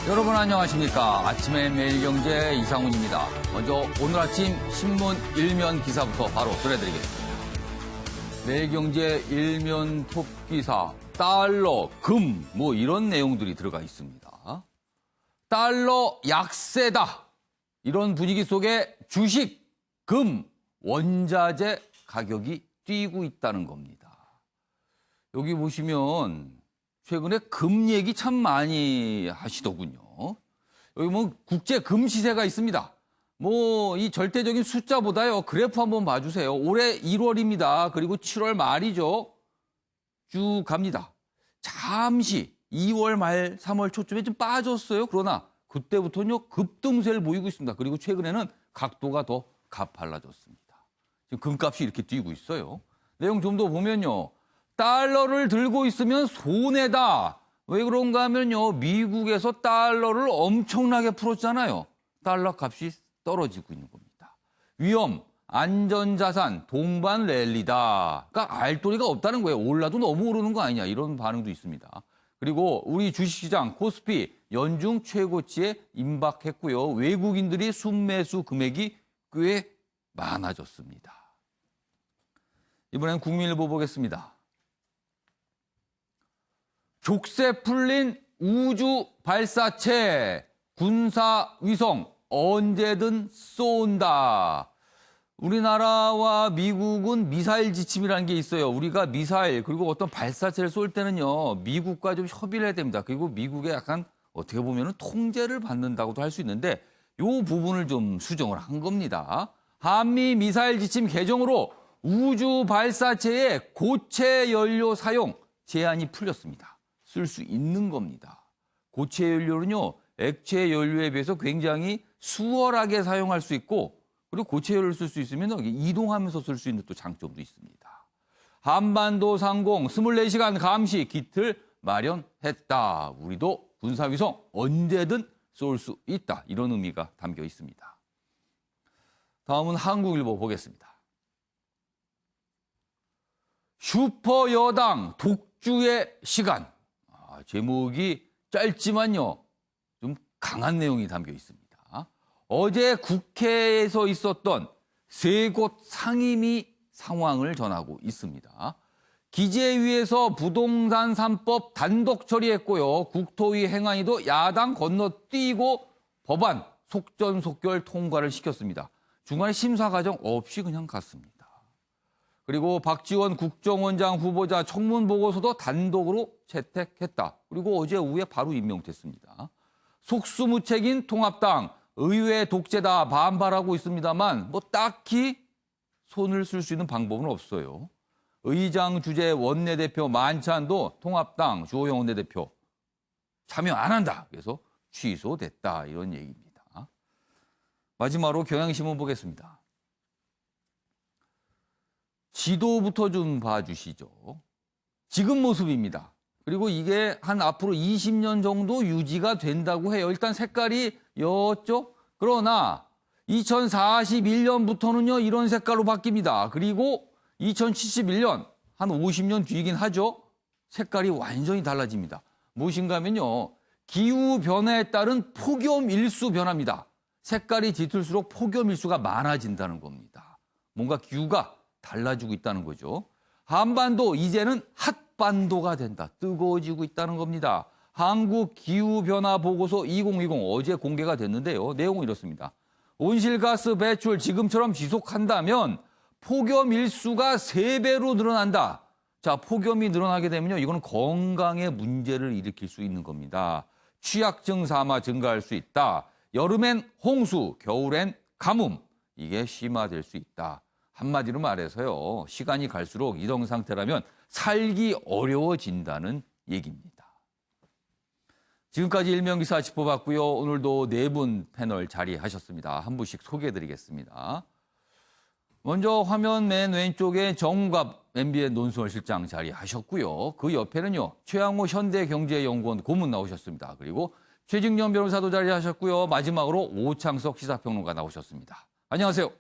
여러분 안녕하십니까. 아침의 매일경제 이상훈입니다. 먼저 오늘 아침 신문 일면 기사부터 바로 전해드리겠습니다. 매일경제 일면 톱기사, 달러, 금, 이런 내용들이 들어가 있습니다. 달러 약세다. 이런 분위기 속에 주식, 금, 원자재 가격이 뛰고 있다는 겁니다. 여기 보시면 최근에 금 얘기 참 많이 하시더군요. 여기 국제 금 시세가 있습니다. 이 절대적인 숫자보다요, 그래프 한번 봐주세요. 올해 1월입니다. 그리고 7월 말이죠. 쭉 갑니다. 잠시 2월 말, 3월 초쯤에 좀 빠졌어요. 그러나 그때부터는요, 급등세를 보이고 있습니다. 그리고 최근에는 각도가 더 가팔라졌습니다. 지금 금값이 이렇게 뛰고 있어요. 내용 좀 더 보면요. 달러를 들고 있으면 손해다. 왜 그런가 하면요. 미국에서 달러를 엄청나게 풀었잖아요. 달러 값이 떨어지고 있는 겁니다. 위험, 안전자산, 동반 랠리다. 그러니까 알도리가 없다는 거예요. 올라도 너무 오르는 거 아니냐. 이런 반응도 있습니다. 그리고 우리 주식시장 코스피 연중 최고치에 임박했고요. 외국인들이 순매수 금액이 꽤 많아졌습니다. 이번엔 국민일보 보겠습니다. 족쇄 풀린 우주 발사체, 군사 위성 언제든 쏜다. 우리나라와 미국은 미사일 지침이라는 게 있어요. 우리가 미사일 그리고 어떤 발사체를 쏠 때는요. 미국과 좀 협의를 해야 됩니다. 그리고 미국의 약간 어떻게 보면 통제를 받는다고도 할 수 있는데 이 부분을 좀 수정을 한 겁니다. 한미 미사일 지침 개정으로 우주 발사체의 고체 연료 사용 제한이 풀렸습니다. 쓸 수 있는 겁니다. 고체 연료는요, 액체 연료에 비해서 굉장히 수월하게 사용할 수 있고, 그리고 고체 연료를 쓸 수 있으면 이동하면서 쓸 수 있는 또 장점도 있습니다. 한반도 상공 24시간 감시 기틀 마련했다. 우리도 군사위성 언제든 쏠 수 있다. 이런 의미가 담겨 있습니다. 다음은 한국일보 보겠습니다. 슈퍼 여당 독주의 시간. 제목이 짧지만요, 좀 강한 내용이 담겨 있습니다. 어제 국회에서 있었던 세 곳 상임위 상황을 전하고 있습니다. 기재위에서 부동산 3법 단독 처리했고요. 국토위 행안위도 야당 건너뛰고 법안 속전속결 통과를 시켰습니다. 중간에 심사 과정 없이 그냥 갔습니다. 그리고 박지원 국정원장 후보자 청문 보고서도 단독으로 채택했다. 그리고 어제 오후에 바로 임명됐습니다. 속수무책인 통합당, 의회 독재다 반발하고 있습니다만 딱히 손을 쓸 수 있는 방법은 없어요. 의장 주재 원내대표 만찬도 통합당 주호영 원내대표 참여 안 한다. 그래서 취소됐다. 이런 얘기입니다. 마지막으로 경향신문 보겠습니다. 지도부터 좀 봐주시죠. 지금 모습입니다. 그리고 이게 한 앞으로 20년 정도 유지가 된다고 해요. 일단 색깔이 였죠. 그러나 2041년부터는요, 이런 색깔로 바뀝니다. 그리고 2071년, 한 50년 뒤이긴 하죠. 색깔이 완전히 달라집니다. 무엇인가 하면요, 기후변화에 따른 폭염일수 변화입니다. 색깔이 짙을수록 폭염일수가 많아진다는 겁니다. 뭔가 기후가 달라지고 있다는 거죠. 한반도 이제는 핫반도가 된다. 뜨거워지고 있다는 겁니다. 한국기후변화보고서 2020 어제 공개가 됐는데요. 내용은 이렇습니다. 온실가스 배출 지금처럼 지속한다면 폭염 일수가 3배로 늘어난다. 자, 폭염이 늘어나게 되면요, 이거는 건강에 문제를 일으킬 수 있는 겁니다. 취약증 사마 증가할 수 있다. 여름엔 홍수, 겨울엔 가뭄. 이게 심화될 수 있다. 한마디로 말해서요, 시간이 갈수록 이런 상태라면 살기 어려워진다는 얘기입니다. 지금까지 일면기사 짚어봤고요. 오늘도 4분 패널 자리하셨습니다. 한 분씩 소개해드리겠습니다. 먼저 화면 맨 왼쪽에 정갑 MBN 논설 실장 자리하셨고요. 그 옆에는요, 최양호 현대경제연구원 고문 나오셨습니다. 그리고 최진경 변호사도 자리하셨고요. 마지막으로 오창석 시사평론가 나오셨습니다. 안녕하세요.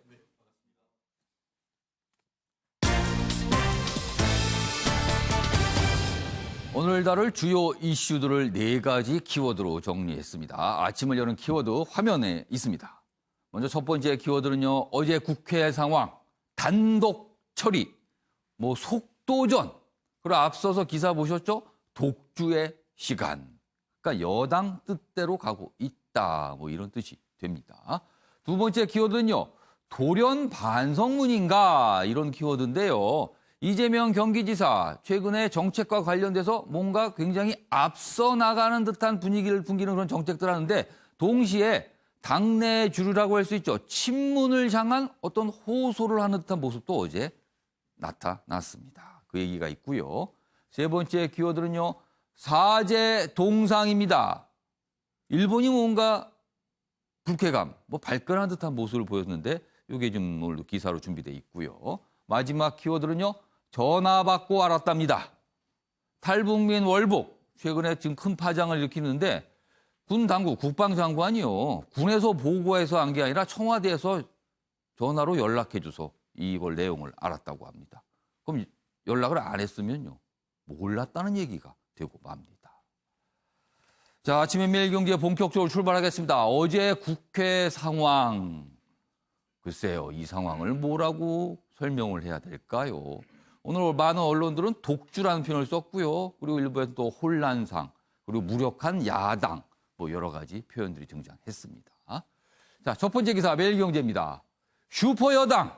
오늘 다룰 주요 이슈들을 4가지 키워드로 정리했습니다. 아침을 여는 키워드 화면에 있습니다. 먼저 첫 번째 키워드는요. 어제 국회 상황, 단독 처리, 속도전. 그리고 앞서서 기사 보셨죠? 독주의 시간. 그러니까 여당 뜻대로 가고 있다. 이런 뜻이 됩니다. 두 번째 키워드는요. 돌연 반성문인가 이런 키워드인데요. 이재명 경기지사 최근에 정책과 관련돼서 뭔가 굉장히 앞서 나가는 듯한 분위기를 풍기는 그런 정책들을 하는데 동시에 당내 주류라고 할 수 있죠. 친문을 향한 어떤 호소를 하는 듯한 모습도 어제 나타났습니다. 그 얘기가 있고요. 세 번째 키워드는요. 사제 동상입니다. 일본이 뭔가 불쾌감, 발끈한 듯한 모습을 보였는데 이게 좀 오늘 기사로 준비돼 있고요. 마지막 키워드는요. 전화 받고 알았답니다. 탈북민 월북, 최근에 지금 큰 파장을 일으키는데 군 당국, 국방장관이요. 군에서 보고해서 한 게 아니라 청와대에서 전화로 연락해줘서 이걸 내용을 알았다고 합니다. 그럼 연락을 안 했으면요. 몰랐다는 얘기가 되고 맙니다. 자, 아침에 매일경제 본격적으로 출발하겠습니다. 어제 국회 상황. 글쎄요, 이 상황을 뭐라고 설명을 해야 될까요? 오늘 많은 언론들은 독주라는 표현을 썼고요. 그리고 일부에서 또 혼란상, 그리고 무력한 야당, 여러 가지 표현들이 등장했습니다. 자, 첫 번째 기사 매일경제입니다. 슈퍼여당,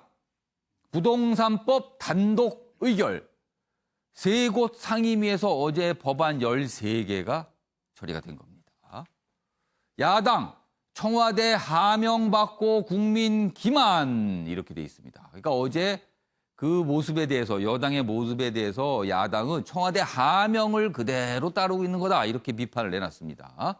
부동산법 단독 의결. 3곳 상임위에서 어제 법안 13개가 처리가 된 겁니다. 야당, 청와대 하명받고 국민 기만 이렇게 돼 있습니다. 그러니까 어제 그 모습에 대해서 여당의 모습에 대해서 야당은 청와대 하명을 그대로 따르고 있는 거다 이렇게 비판을 내놨습니다.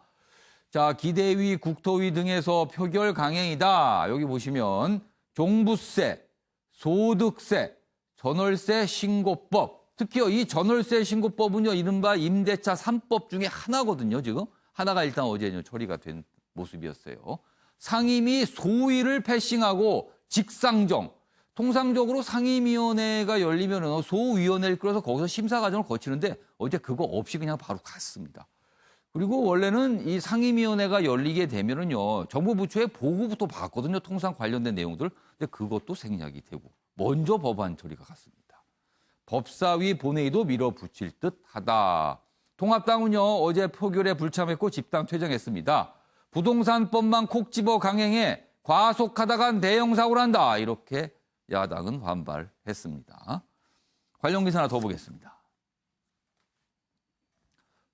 자, 기대위, 국토위 등에서 표결 강행이다. 여기 보시면 종부세, 소득세, 전월세 신고법. 특히요 이 전월세 신고법은요 이른바 임대차 3법 중에 하나거든요. 지금 하나가 일단 어제 처리가 된 모습이었어요. 상임위 소위를 패싱하고 직상정. 통상적으로 상임위원회가 열리면 소위원회를 끌어서 거기서 심사 과정을 거치는데 어제 그거 없이 그냥 바로 갔습니다. 그리고 원래는 이 상임위원회가 열리게 되면은요 정부 부처의 보고부터 받거든요. 통상 관련된 내용들. 근데 그것도 생략이 되고 먼저 법안 처리가 갔습니다. 법사위 본회의도 밀어붙일 듯하다. 통합당은요 어제 표결에 불참했고 집단 퇴장했습니다. 부동산법만 콕 집어 강행해 과속하다가 대형 사고를 한다. 이렇게 야당은 반발했습니다. 관련 기사 하나 더 보겠습니다.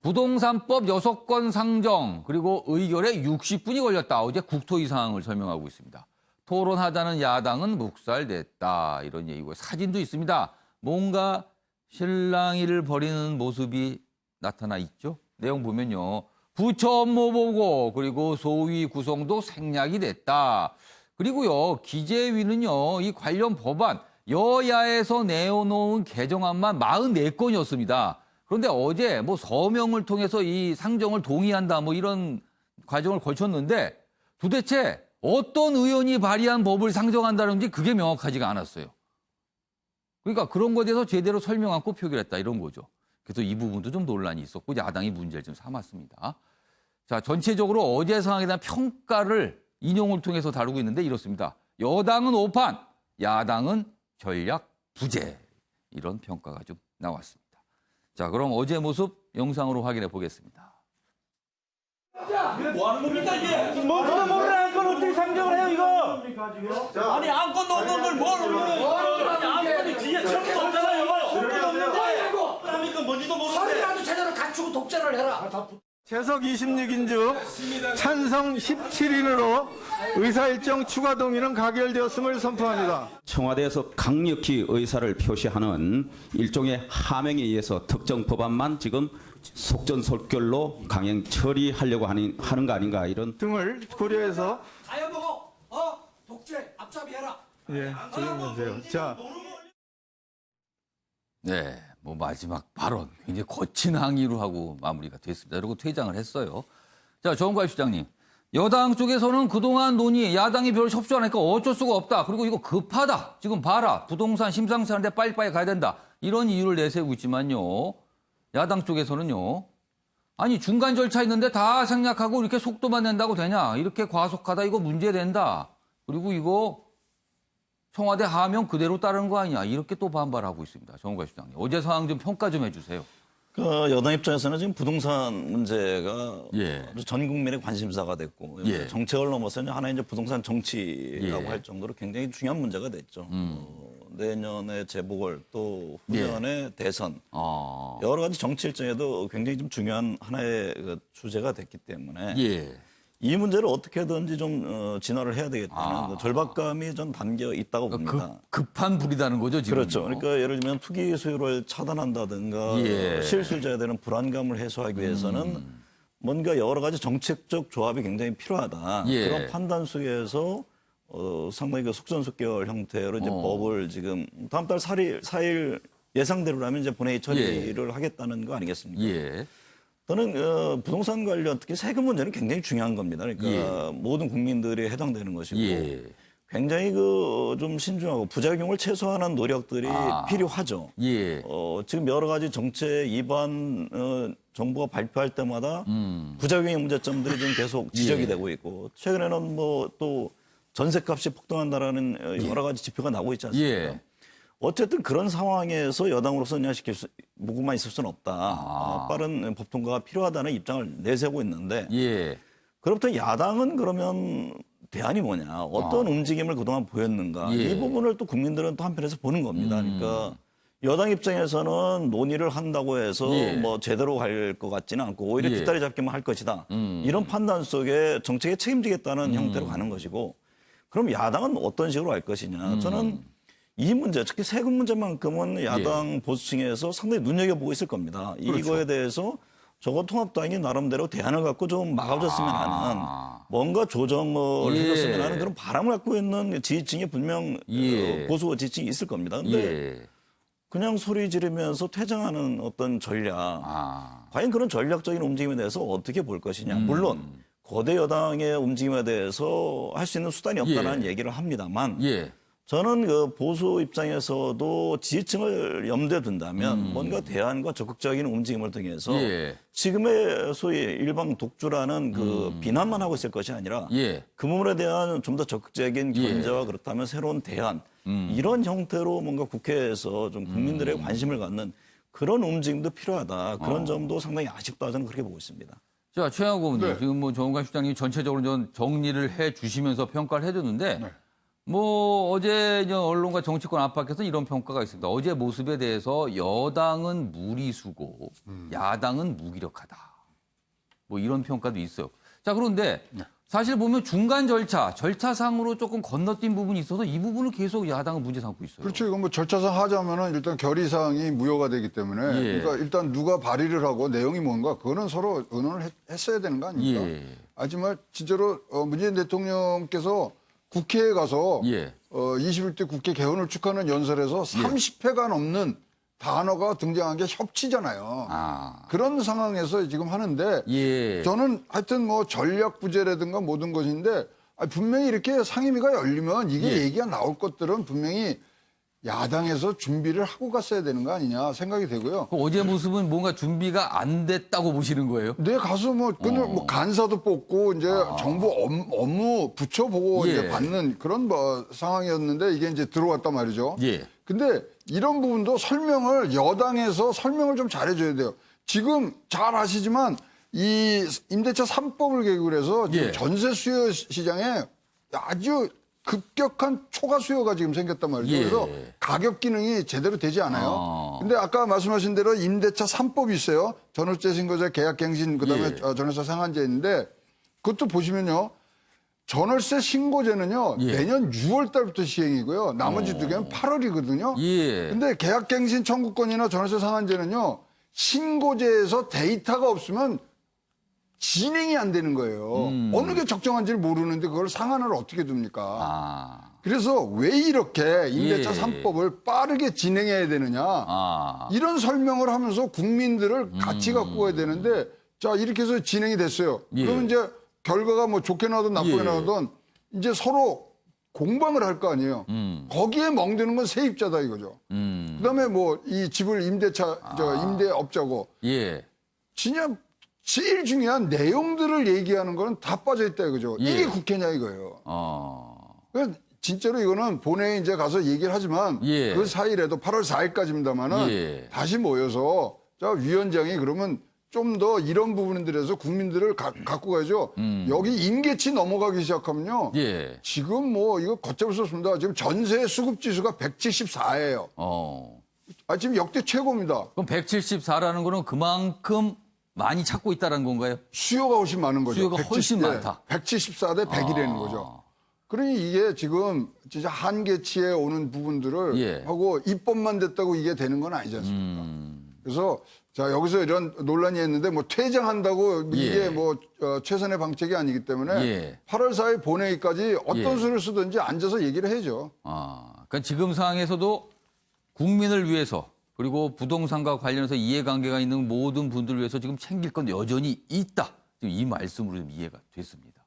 부동산법 6건 상정 그리고 의결에 60분이 걸렸다. 어제 국토위 상황을 설명하고 있습니다. 토론하자는 야당은 묵살됐다. 이런 얘기고 사진도 있습니다. 뭔가 실랑이를 벌이는 모습이 나타나 있죠. 내용 보면요. 부처 업무 보고 그리고 소위 구성도 생략이 됐다. 그리고요. 기재위는요. 이 관련 법안 여야에서 내어놓은 개정안만 44건이었습니다. 그런데 어제 서명을 통해서 이 상정을 동의한다 이런 과정을 거쳤는데 도대체 어떤 의원이 발의한 법을 상정한다는지 그게 명확하지가 않았어요. 그러니까 그런 것에 대해서 제대로 설명 않고 표결했다 이런 거죠. 그래서 이 부분도 좀 논란이 있었고 야당이 문제를 좀 삼았습니다. 자, 전체적으로 어제 상황에 대한 평가를 인용을 통해서 다루고 있는데 이렇습니다. 여당은 오판, 야당은 전략 부재. 이런 평가가 좀 나왔습니다. 자, 그럼 어제 모습 영상으로 확인해 보겠습니다. 뭐 하는 겁니까 이게? 뭔지도 모르는 안건 어떻게 상정을 해요 이거? 아니 안건도 없는 걸 뭘? 아니 안건이 뒤에 처음도 없잖아요. 처음도 없는데. 그러니까 뭔지도 모르는데. 서류라도 제대로 갖추고 독재를 해라. 재석 26인주 찬성 17인으로 의사일정 추가 동의는 가결되었음을 선포합니다. 청와대에서 강력히 의사를 표시하는 일종의 하명에 의해서 특정 법안만 지금 속전속결로 강행 처리하려고 하는 거 아닌가 이런 등을 고려해서 자연보고 독재 앞잡이해라. 예, 조용하세요. 자, 네, 마지막 발언 굉장히 거친 항의로 하고 마무리가 됐습니다. 그리고 퇴장을 했어요. 자, 정관일 시장님. 여당 쪽에서는 그동안 논의 야당이 별로 협조 안 하니까 어쩔 수가 없다. 그리고 이거 급하다. 지금 봐라. 부동산 심상치 않은데 빨리빨리 가야 된다. 이런 이유를 내세우고 있지만요. 야당 쪽에서는요. 아니 중간 절차 있는데 다 생략하고 이렇게 속도만 낸다고 되냐. 이렇게 과속하다 이거 문제된다. 그리고 이거 청와대 하명 그대로 따르는 거 아니냐. 이렇게 또 반발하고 있습니다. 정우가 시장님. 어제 상황 좀 평가 좀 해주세요. 그 여당 입장에서는 지금 부동산 문제가 예. 아주 전 국민의 관심사가 됐고 예. 정책을 넘어서 하나의 이제 부동산 정치라고 예. 할 정도로 굉장히 중요한 문제가 됐죠. 내년에 재보궐 또 후년에 대선 아. 여러 가지 정치 일정에도 굉장히 좀 중요한 하나의 그 주제가 됐기 때문에 예. 이 문제를 어떻게든지 좀 진화를 해야 되겠다는 그 절박감이 좀 담겨 있다고 봅니다. 급한 불이다는 거죠, 지금. 그렇죠. 그러니까 예를 들면 투기 수요를 차단한다든가 예. 실수요자에 대한 불안감을 해소하기 위해서는 뭔가 여러 가지 정책적 조합이 굉장히 필요하다. 예. 그런 판단 속에서 상당히 그 속전속결 형태로 이제 법을 지금 다음 달 4일 예상대로라면 이제 본회의 처리를 하겠다는 거 아니겠습니까? 예. 저는 부동산 관련 특히 세금 문제는 굉장히 중요한 겁니다. 그러니까 모든 국민들이 해당되는 것이고 예. 굉장히 좀 신중하고 부작용을 최소화하는 노력들이 필요하죠. 예. 지금 여러 가지 정책 위반 정부가 발표할 때마다 부작용의 문제점들이 지금 계속 지적이 예. 되고 있고 최근에는 뭐 또 전세값이 폭등한다라는 여러 가지 지표가 나오고 있지 않습니까? 예. 어쨌든 그런 상황에서 여당으로서 그냥 묵고만 있을 수는 없다. 빠른 법 통과가 필요하다는 입장을 내세우고 있는데 예. 그렇다면 야당은 그러면 대안이 뭐냐? 어떤 움직임을 그동안 보였는가? 예. 이 부분을 또 국민들은 또 한편에서 보는 겁니다. 그러니까 여당 입장에서는 논의를 한다고 해서 예. 뭐 제대로 갈 것 같지는 않고 오히려 예. 뒷다리 잡기만 할 것이다. 이런 판단 속에 정책에 책임지겠다는 형태로 가는 것이고 그럼 야당은 어떤 식으로 갈 것이냐? 저는 이 문제, 특히 세금 문제만큼은 야당 보수층에서 상당히 눈여겨보고 있을 겁니다. 이거에 대해서 저거 통합당이 나름대로 대안을 갖고 좀 막아줬으면 하는 뭔가 조정을 예. 해줬으면 하는 그런 바람을 갖고 있는 지지층이 분명 예. 보수 지지층이 있을 겁니다. 근데 예. 그냥 소리 지르면서 퇴장하는 어떤 전략, 과연 그런 전략적인 움직임에 대해서 어떻게 볼 것이냐. 물론 거대 여당의 움직임에 대해서 할 수 있는 수단이 없다는 얘기를 합니다만 예. 저는 그 보수 입장에서도 지지층을 염두에 둔다면 뭔가 대안과 적극적인 움직임을 통해서 예. 지금의 소위 일방 독주라는 그 비난만 하고 있을 것이 아니라 예. 그 부분에 대한 좀 더 적극적인 견제와 그렇다면 새로운 대안 이런 형태로 뭔가 국회에서 좀 국민들의 관심을 갖는 그런 움직임도 필요하다. 그런 점도 상당히 아쉽다 저는 그렇게 보고 있습니다. 자, 최영호 의원님, 지금 뭐 정은관 실장님이 전체적으로 좀 정리를 해 주시면서 평가를 해줬는데, 뭐 어제 이제 언론과 정치권 압박에서 이런 평가가 있습니다. 어제 모습에 대해서 여당은 무리수고 야당은 무기력하다. 뭐 이런 평가도 있어요. 자, 그런데 사실 보면 중간 절차상으로 조금 건너뛴 부분이 있어서 이 부분을 계속 야당은 문제 삼고 있어요. 그렇죠. 이건 뭐 절차상 하자면은 일단 결의사항이 무효가 되기 때문에 예. 그러니까 일단 누가 발의를 하고 내용이 뭔가 그거는 서로 의논을 했어야 되는 거 아닙니까? 예. 하지만 진짜로 문재인 대통령께서 국회에 가서 예. 21대 국회 개원을 축하하는 연설에서 30회가 넘는 단어가 등장한 게 협치잖아요. 그런 상황에서 지금 하는데 예. 저는 하여튼 뭐 전략 부재라든가 모든 것인데 분명히 이렇게 상임위가 열리면 이게 예. 얘기가 나올 것들은 분명히 야당에서 준비를 하고 갔어야 되는 거 아니냐 생각이 되고요. 어제 모습은 뭔가 준비가 안 됐다고 보시는 거예요? 내 가서 뭐 그날 뭐 간사도 뽑고 이제 정부 업무 부처 보고 예. 이제 받는 그런 뭐 상황이었는데 이게 이제 들어왔단 말이죠. 예. 근데 이런 부분도 여당에서 설명을 좀 잘해줘야 돼요. 지금 잘 아시지만 이 임대차 3법을 계기로 해서 지금 예. 전세 수요 시장에 아주 급격한 초과 수요가 지금 생겼단 말이죠. 예. 그래서 가격 기능이 제대로 되지 않아요. 근데 아까 말씀하신 대로 임대차 3법이 있어요. 전월세 신고제 계약갱신 그다음에 예. 전월세 상한제 있는데 그것도 보시면요. 전월세 신고제는요. 예. 내년 6월 달부터 시행이고요. 나머지 두 개는 8월이거든요. 예. 근데 계약갱신 청구권이나 전월세 상한제는요. 신고제에서 데이터가 없으면 진행이 안 되는 거예요. 어느 게 적정한지를 모르는데 그걸 상한을 어떻게 둡니까? 그래서 왜 이렇게 임대차 예. 3법을 빠르게 진행해야 되느냐. 이런 설명을 하면서 국민들을 같이 갖고 가야 되는데 자 이렇게 해서 진행이 됐어요. 예. 그러면 이제 결과가 뭐 좋게 나오든 나쁘게 예. 나오든 이제 서로 공방을 할 거 아니에요. 거기에 멍드는 건 세입자다 이거죠. 그다음에 뭐 이 집을 임대업자고 예. 진짜 제일 중요한 내용들을 얘기하는 거는 다 빠져 있다 이거죠. 예. 이게 국회냐 이거예요. 어. 그러니까 진짜로 이거는 본회의에 이제 가서 얘기를 하지만 예. 그 사이라도 8월 4일까지입니다만은 예. 다시 모여서 자 위원장이 그러면 좀 더 이런 부분들에서 국민들을 갖고 가야죠. 여기 임계치 넘어가기 시작하면요. 예. 지금 뭐 이거 걷잡을 수 없습니다. 지금 전세 수급 지수가 174예요. 지금 역대 최고입니다. 그럼 174라는 거는 그만큼 많이 찾고 있다는 건가요? 수요가 훨씬 많은 거죠. 수요가 훨씬 많다. 174 대 100이라는 거죠. 그러니 이게 지금 진짜 한계치에 오는 부분들을 예. 하고 입법만 됐다고 이게 되는 건 아니지 않습니까? 그래서 자 여기서 이런 논란이 있는데 뭐 퇴장한다고 이게 예. 뭐 최선의 방책이 아니기 때문에 예. 8월 8월 4일 본회의까지 어떤 예. 수를 쓰든지 앉아서 얘기를 해야죠. 그러니까 지금 상황에서도 국민을 위해서 그리고 부동산과 관련해서 이해관계가 있는 모든 분들을 위해서 지금 챙길 건 여전히 있다. 지금 이 말씀으로 좀 이해가 됐습니다.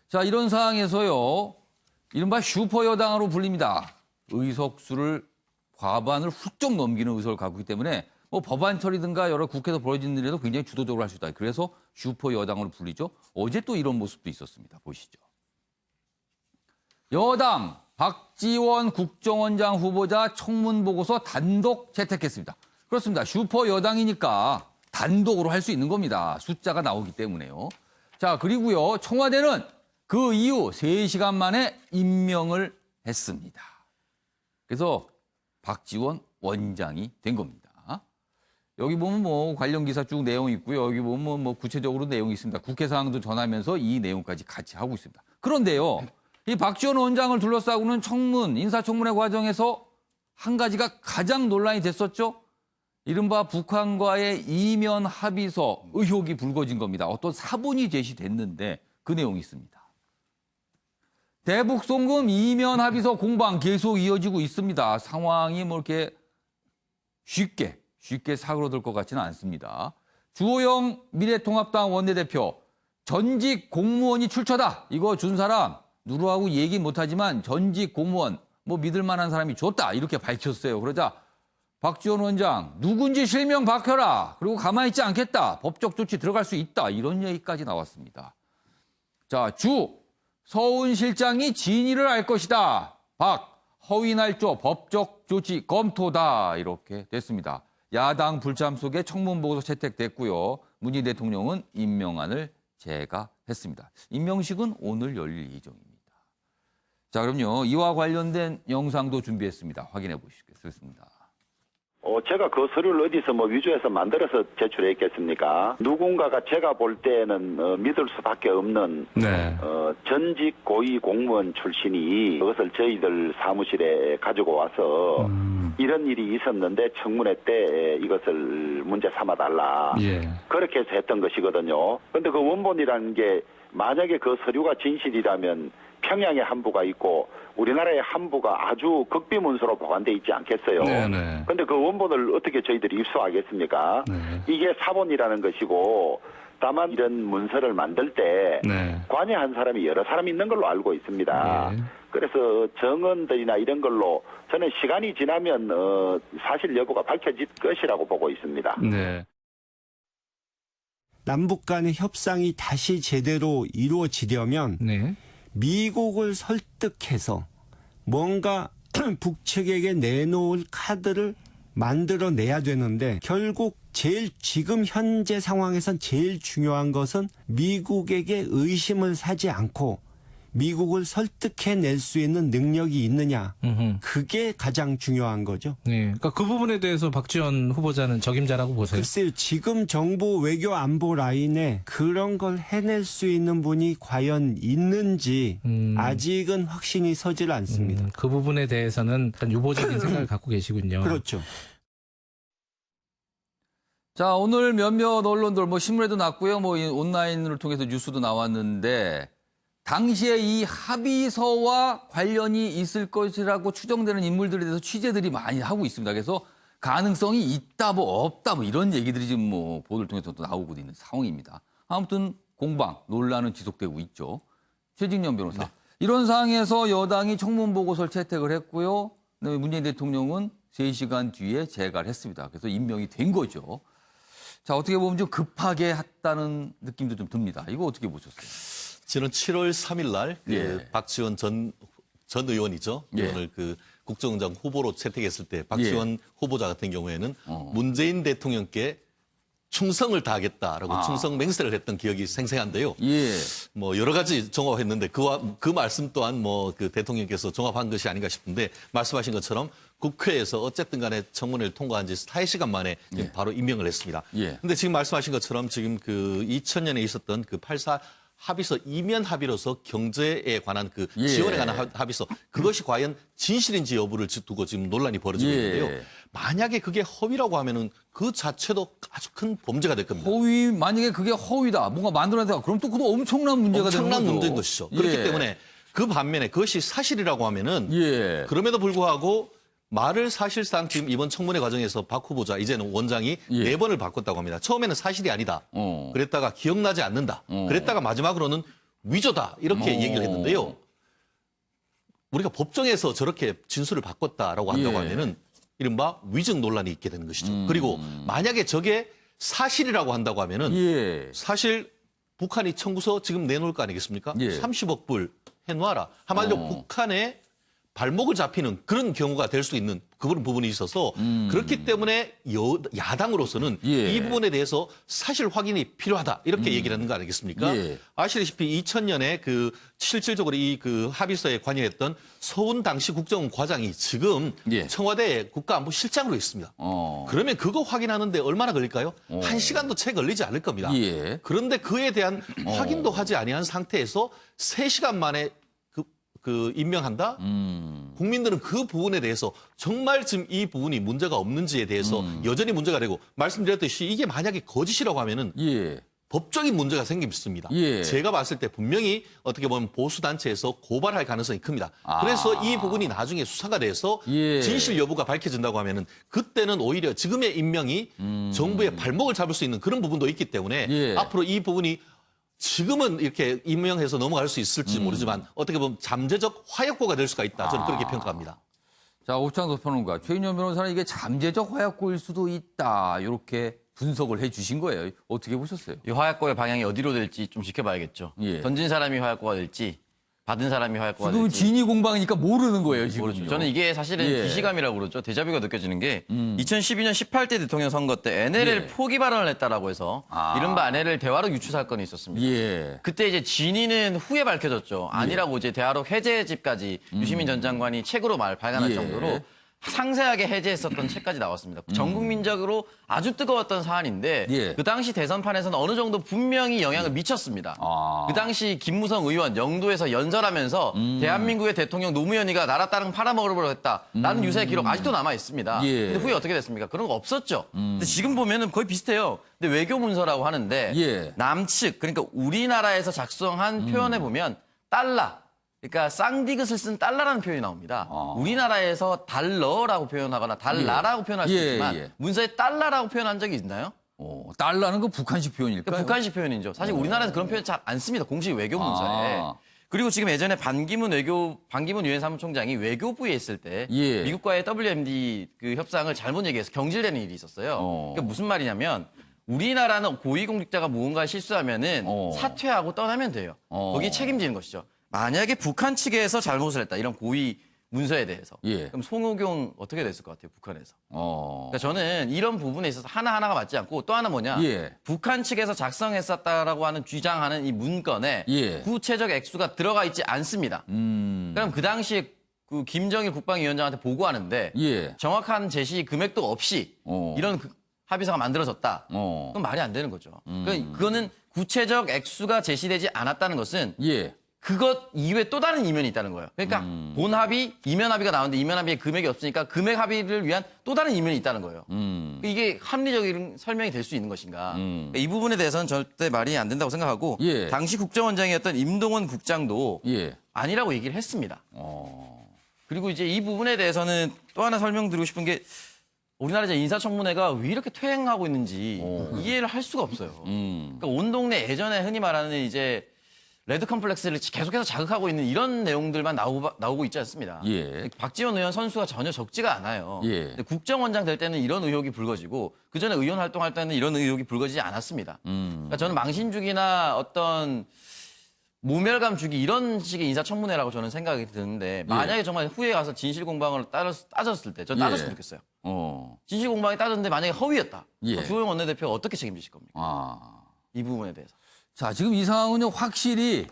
자, 이런 상황에서요. 이른바 슈퍼여당으로 불립니다. 의석수를 과반을 훌쩍 넘기는 의석을 갖고 있기 때문에 뭐 법안 처리든가 여러 국회에서 벌어지는 일에도 굉장히 주도적으로 할 수 있다. 그래서 슈퍼여당으로 불리죠. 어제 또 이런 모습도 있었습니다. 보시죠. 여당 박지원 국정원장 후보자 청문 보고서 단독 채택했습니다. 그렇습니다. 슈퍼여당이니까 단독으로 할 수 있는 겁니다. 숫자가 나오기 때문에요. 자, 그리고요. 청와대는 그 이후 3시간 만에 임명을 했습니다. 그래서 박지원 원장이 된 겁니다. 여기 보면 뭐 관련 기사 쭉 내용이 있고요. 여기 보면 뭐 구체적으로 내용이 있습니다. 국회 상황도 전하면서 이 내용까지 같이 하고 있습니다. 그런데요. 이 박지원 원장을 둘러싸고는 청문, 인사청문회 과정에서 한 가지가 가장 논란이 됐었죠. 이른바 북한과의 이면 합의서 의혹이 불거진 겁니다. 어떤 사본이 제시됐는데 그 내용이 있습니다. 대북 송금 이면 합의서 공방 계속 이어지고 있습니다. 상황이 뭐 이렇게 쉽게 사그러들 것 같지는 않습니다. 주호영 미래통합당 원내대표 전직 공무원이 출처다. 이거 준 사람 누구하고 얘기 못하지만 전직 공무원 뭐 믿을 만한 사람이 줬다. 이렇게 밝혔어요. 그러자 박지원 원장 누군지 실명 밝혀라. 그리고 가만히 있지 않겠다. 법적 조치 들어갈 수 있다. 이런 얘기까지 나왔습니다. 자, 서훈 실장이 진위를 알 것이다. 허위 날조 법적 조치 검토다. 이렇게 됐습니다. 야당 불참 속에 청문 보고서 채택됐고요. 문재인 대통령은 임명안을 제거했습니다. 임명식은 오늘 열릴 예정입니다. 자, 그럼요. 이와 관련된 영상도 준비했습니다. 확인해 보시겠습니다. 제가 그 서류를 어디서 뭐 위조해서 만들어서 제출했겠습니까? 누군가가 제가 볼 때는 믿을 수밖에 없는 전직 고위 공무원 출신이 그것을 저희들 사무실에 가지고 와서 이런 일이 있었는데 청문회 때 이것을 문제 삼아달라. 그렇게 해서 했던 것이거든요. 그런데 그 원본이라는 게 만약에 그 서류가 진실이라면 평양에 한부가 있고 우리나라의 한부가 아주 극비문서로 보관돼 있지 않겠어요. 그런데 그 원본을 어떻게 저희들이 입수하겠습니까? 이게 사본이라는 것이고 다만 이런 문서를 만들 때 관여한 사람이 여러 사람이 있는 걸로 알고 있습니다. 그래서 정언들이나 이런 걸로 저는 시간이 지나면 사실 여부가 밝혀질 것이라고 보고 있습니다. 남북 간의 협상이 다시 제대로 이루어지려면 미국을 설득해서 뭔가 북측에게 내놓을 카드를 만들어내야 되는데 결국 지금 현재 상황에선 제일 중요한 것은 미국에게 의심을 사지 않고 미국을 설득해낼 수 있는 능력이 있느냐. 그게 가장 중요한 거죠. 그러니까 그 부분에 대해서 박지원 후보자는 적임자라고 보세요? 글쎄요. 지금 정보 외교 안보 라인에 그런 걸 해낼 수 있는 분이 과연 있는지 아직은 확신이 서질 않습니다. 그 부분에 대해서는 약간 유보적인 생각을 갖고 계시군요. 그렇죠. 자, 오늘 몇몇 언론들 뭐 신문에도 났고요. 뭐 온라인을 통해서 뉴스도 나왔는데 당시에 이 합의서와 관련이 있을 것이라고 추정되는 인물들에 대해서 취재들이 많이 하고 있습니다. 그래서 가능성이 있다, 뭐 없다, 뭐 이런 얘기들이 지금 뭐 보도를 통해서도 나오고 있는 상황입니다. 아무튼 공방, 논란은 지속되고 있죠. 최진년 변호사. 이런 상황에서 여당이 청문 보고서를 채택을 했고요. 그다음에 문재인 대통령은 3시간 뒤에 재가를 했습니다. 그래서 임명이 된 거죠. 자, 어떻게 보면 좀 급하게 했다는 느낌도 좀 듭니다. 이거 어떻게 보셨어요? 저는 7월 3일 날 예. 박지원 전 의원이죠. 예. 오늘 그 국정원장 후보로 채택했을 때 박지원 후보자 같은 경우에는 문재인 대통령께 충성을 다하겠다라고 충성 맹세를 했던 기억이 생생한데요. 예. 뭐 여러 가지 종합했는데 그 말씀 또한 뭐 그 대통령께서 종합한 것이 아닌가 싶은데 말씀하신 것처럼 국회에서 어쨌든 간에 청문회를 통과한 지 4시간 만에 바로 임명을 했습니다. 예. 근데 지금 말씀하신 것처럼 지금 그 2000년에 있었던 그 8.4 합의서 이면 합의로서 경제에 관한 그 예. 지원에 관한 합의서 그것이 과연 진실인지 여부를 두고 지금 논란이 벌어지고 예. 있는데요. 만약에 그게 허위라고 하면은 그 자체도 아주 큰 범죄가 될 겁니다. 허위, 만약에 그게 허위다. 뭔가 만들어낸다. 그럼 또 그것도 엄청난 문제가 되는 거죠. 엄청난 문제인 것이죠. 그렇기 예. 때문에 그 반면에 그것이 사실이라고 하면은 예. 그럼에도 불구하고 말을 사실상 지금 이번 청문회 과정에서 박 후보자 이제는 원장이 예. 4번을 바꿨다고 합니다. 처음에는 사실이 아니다. 그랬다가 기억나지 않는다. 그랬다가 마지막으로는 위조다. 이렇게 얘기를 했는데요. 우리가 법정에서 저렇게 진술을 바꿨다라고 한다고 예. 하면은 이른바 위증 논란이 있게 되는 것이죠. 그리고 만약에 저게 사실이라고 한다고 하면은 예. 사실 북한이 청구서 지금 내놓을 거 아니겠습니까? 예. 30억 불 해놓아라. 한마디로 북한에 발목을 잡히는 그런 경우가 될 수 있는 그런 부분이 있어서 그렇기 때문에 야당으로서는 예. 이 부분에 대해서 사실 확인이 필요하다 이렇게 얘기를 하는 거 아니겠습니까? 예. 아시다시피 2000년에 그 실질적으로 이 그 합의서에 관여했던 서훈 당시 국정원 과장이 지금 예. 청와대 국가안보실장으로 있습니다. 그러면 그거 확인하는데 얼마나 걸릴까요? 1시간도 채 걸리지 않을 겁니다. 예. 그런데 그에 대한 확인도 하지 아니한 상태에서 3시간 만에 그 임명한다? 국민들은 그 부분에 대해서 정말 지금 이 부분이 문제가 없는지에 대해서 여전히 문제가 되고 말씀드렸듯이 이게 만약에 거짓이라고 하면은 예. 법적인 문제가 생깁니다. 예. 제가 봤을 때 분명히 어떻게 보면 보수단체에서 고발할 가능성이 큽니다. 그래서 이 부분이 나중에 수사가 돼서 예. 진실 여부가 밝혀진다고 하면은 그때는 오히려 지금의 임명이 정부의 발목을 잡을 수 있는 그런 부분도 있기 때문에 예. 앞으로 이 부분이 지금은 이렇게 임명해서 넘어갈 수 있을지 모르지만 어떻게 보면 잠재적 화약고가 될 수가 있다. 저는 그렇게 평가합니다. 자, 오창석 평론가, 최인현 변호사는 이게 잠재적 화약고일 수도 있다. 이렇게 분석을 해 주신 거예요. 어떻게 보셨어요? 이 화약고의 방향이 어디로 될지 좀 지켜봐야겠죠. 예. 던진 사람이 화약고가 될지 받은 사람이 화약고가 지금은 될지. 진위 공방이니까 모르는 거예요, 지금. 모르죠. 저는 이게 사실은 예. 기시감이라고 그러죠. 데자뷰가 느껴지는 게 2012년 18대 대통령 선거 때 NLL 예. 포기 발언을 했다라고 해서 이른바 NLL 대화록 유추 사건이 있었습니다. 예. 그때 이제 진위는 후에 밝혀졌죠. 아니라고 이제 대화록 해제집까지 유시민 전 장관이 책으로 발간할 예. 정도로 상세하게 해제했었던 책까지 나왔습니다. 전 국민적으로 아주 뜨거웠던 사안인데 예. 그 당시 대선판에서는 어느 정도 분명히 영향을 미쳤습니다. 그 당시 김무성 의원 영도에서 연설하면서 대한민국의 대통령 노무현이가 나라 따릉 팔아먹으려고 했다라는 유세 기록 아직도 남아 있습니다. 예. 근데 후에 어떻게 됐습니까? 그런 거 없었죠. 근데 지금 보면은 거의 비슷해요. 근데 외교 문서라고 하는데 예. 남측 그러니까 우리나라에서 작성한 표현에 보면 달러 그러니까 쌍디귿을 쓴 달러라는 표현이 나옵니다. 우리나라에서 달러라고 표현하거나 달라라고 표현할 수 예, 있지만 예. 문서에 달러라고 표현한 적이 있나요? 달러는 그 북한식 표현일까요? 그러니까 북한식 표현이죠. 사실 우리나라에서 그런 표현 잘 안 씁니다. 공식 외교 문서에. 그리고 지금 예전에 반기문 유엔 사무총장이 외교부에 있을 때 예. 미국과의 WMD 그 협상을 잘못 얘기해서 경질되는 일이 있었어요. 그러니까 무슨 말이냐면 우리나라는 고위공직자가 무언가 실수하면은 사퇴하고 떠나면 돼요. 거기 책임지는 것이죠. 만약에 북한 측에서 잘못을 했다. 이런 고위 문서에 대해서. 예. 그럼 송호경 어떻게 됐을 것 같아요? 북한에서. 그러니까 저는 이런 부분에 있어서 하나하나가 맞지 않고 또 하나 뭐냐. 예. 북한 측에서 작성했었다라고 하는 주장하는 이 문건에 예. 구체적 액수가 들어가 있지 않습니다. 그럼 그 당시에 그 김정일 국방위원장한테 보고하는데 예. 정확한 제시 금액도 없이 이런 합의서가 만들어졌다. 그건 말이 안 되는 거죠. 그러니까 그거는 구체적 액수가 제시되지 않았다는 것은 예. 그것 이외에 또 다른 이면이 있다는 거예요. 그러니까 본 합의, 이면 합의가 나오는데 이면 합의에 금액이 없으니까 금액 합의를 위한 또 다른 이면이 있다는 거예요. 이게 합리적인 설명이 될 수 있는 것인가. 그러니까 이 부분에 대해서는 절대 말이 안 된다고 생각하고 예. 당시 국정원장이었던 임동원 국장도 예. 아니라고 얘기를 했습니다. 그리고 이제 이 부분에 대해서는 또 하나 설명드리고 싶은 게 우리나라 이제 인사청문회가 왜 이렇게 퇴행하고 있는지 이해를 할 수가 없어요. 그러니까 온 동네 예전에 흔히 말하는 이제 레드 컴플렉스를 계속해서 자극하고 있는 이런 내용들만 나오고 있지 않습니다. 예. 박지원 의원 선수가 전혀 적지가 않아요. 예. 근데 국정원장 될 때는 이런 의혹이 불거지고 그전에 의원 활동할 때는 이런 의혹이 불거지지 않았습니다. 그러니까 저는 망신주기나 어떤 모멸감 주기 이런 식의 인사청문회라고 저는 생각이 드는데 만약에 정말 후에 가서 진실 공방을 따졌을 때 저는 따졌으면 좋겠어요. 진실 공방이 따졌는데 만약에 허위였다. 주호영 원내대표가 어떻게 책임지실 겁니까? 이 부분에 대해서. 자, 지금 이 상황은요, 확실히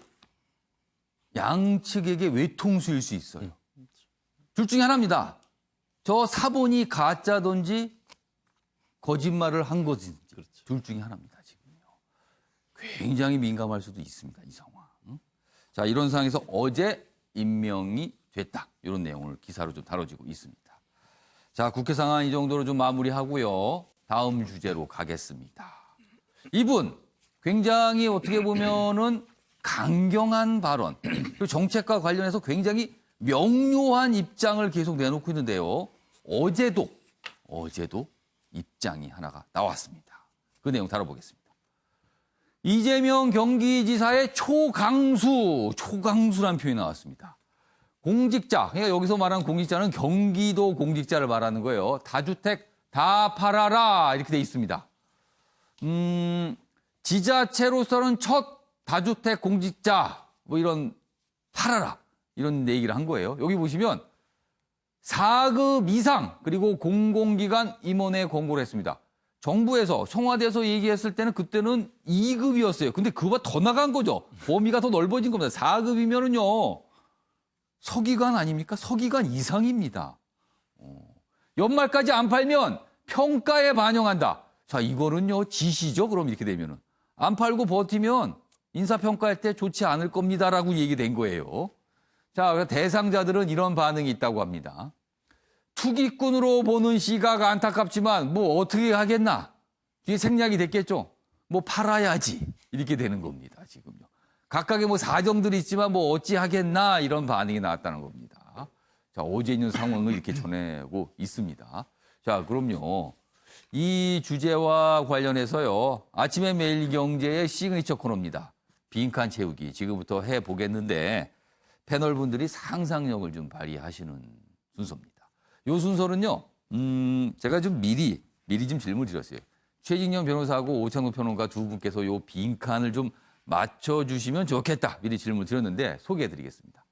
양측에게 외통수일 수 있어요. 둘 중에 하나입니다. 저 사본이 가짜든지 거짓말을 한 것인지. 둘 중에 하나입니다, 지금요. 굉장히 민감할 수도 있습니다, 이 상황. 자, 이런 상황에서 어제 임명이 됐다. 이런 내용을 기사로 좀 다뤄지고 있습니다. 자, 국회 상황 이 정도로 좀 마무리하고요. 다음 주제로 가겠습니다. 이분 굉장히 어떻게 보면은 강경한 발언, 그리고 정책과 관련해서 굉장히 명료한 입장을 계속 내놓고 있는데요. 어제도 입장이 하나가 나왔습니다. 그 내용 다뤄보겠습니다. 이재명 경기지사의 초강수라는 표현이 나왔습니다. 공직자, 그러니까 여기서 말하는 공직자는 경기도 공직자를 말하는 거예요. 다주택 다 팔아라 이렇게 돼 있습니다. 지자체로서는 첫 다주택 공직자 뭐 이런 팔아라 이런 얘기를 한 거예요. 여기 보시면 4급 이상 그리고 공공기관 임원에 공고를 했습니다. 정부에서 청와대에서 얘기했을 때는 그때는 2급이었어요. 근데 그거보다 더 나간 거죠. 범위가 더 넓어진 겁니다. 4급이면은요. 서기관 아닙니까? 서기관 이상입니다. 연말까지 안 팔면 평가에 반영한다. 자, 이거는요. 지시죠. 그럼 이렇게 되면은. 안 팔고 버티면 인사평가할 때 좋지 않을 겁니다라고 얘기된 거예요. 자, 대상자들은 이런 반응이 있다고 합니다. 투기꾼으로 보는 시각 안타깝지만 뭐 어떻게 하겠나. 뒤에 생략이 됐겠죠. 뭐 팔아야지. 이렇게 되는 겁니다. 지금요. 각각의 뭐 사정들이 있지만 뭐 어찌 하겠나 이런 반응이 나왔다는 겁니다. 자, 어제 있는 상황을 이렇게 전해고 있습니다. 자, 그럼요. 이 주제와 관련해서요. 아침에 매일경제의 시그니처 코너입니다. 빈칸 채우기 지금부터 해보겠는데 패널 분들이 상상력을 좀 발휘하시는 순서입니다. 요 순서는요. 제가 좀 미리 좀 질문을 드렸어요. 최진영 변호사하고 오창록 평론가 두 분께서 요 빈칸을 좀 맞춰주시면 좋겠다. 미리 질문을 드렸는데 소개해드리겠습니다.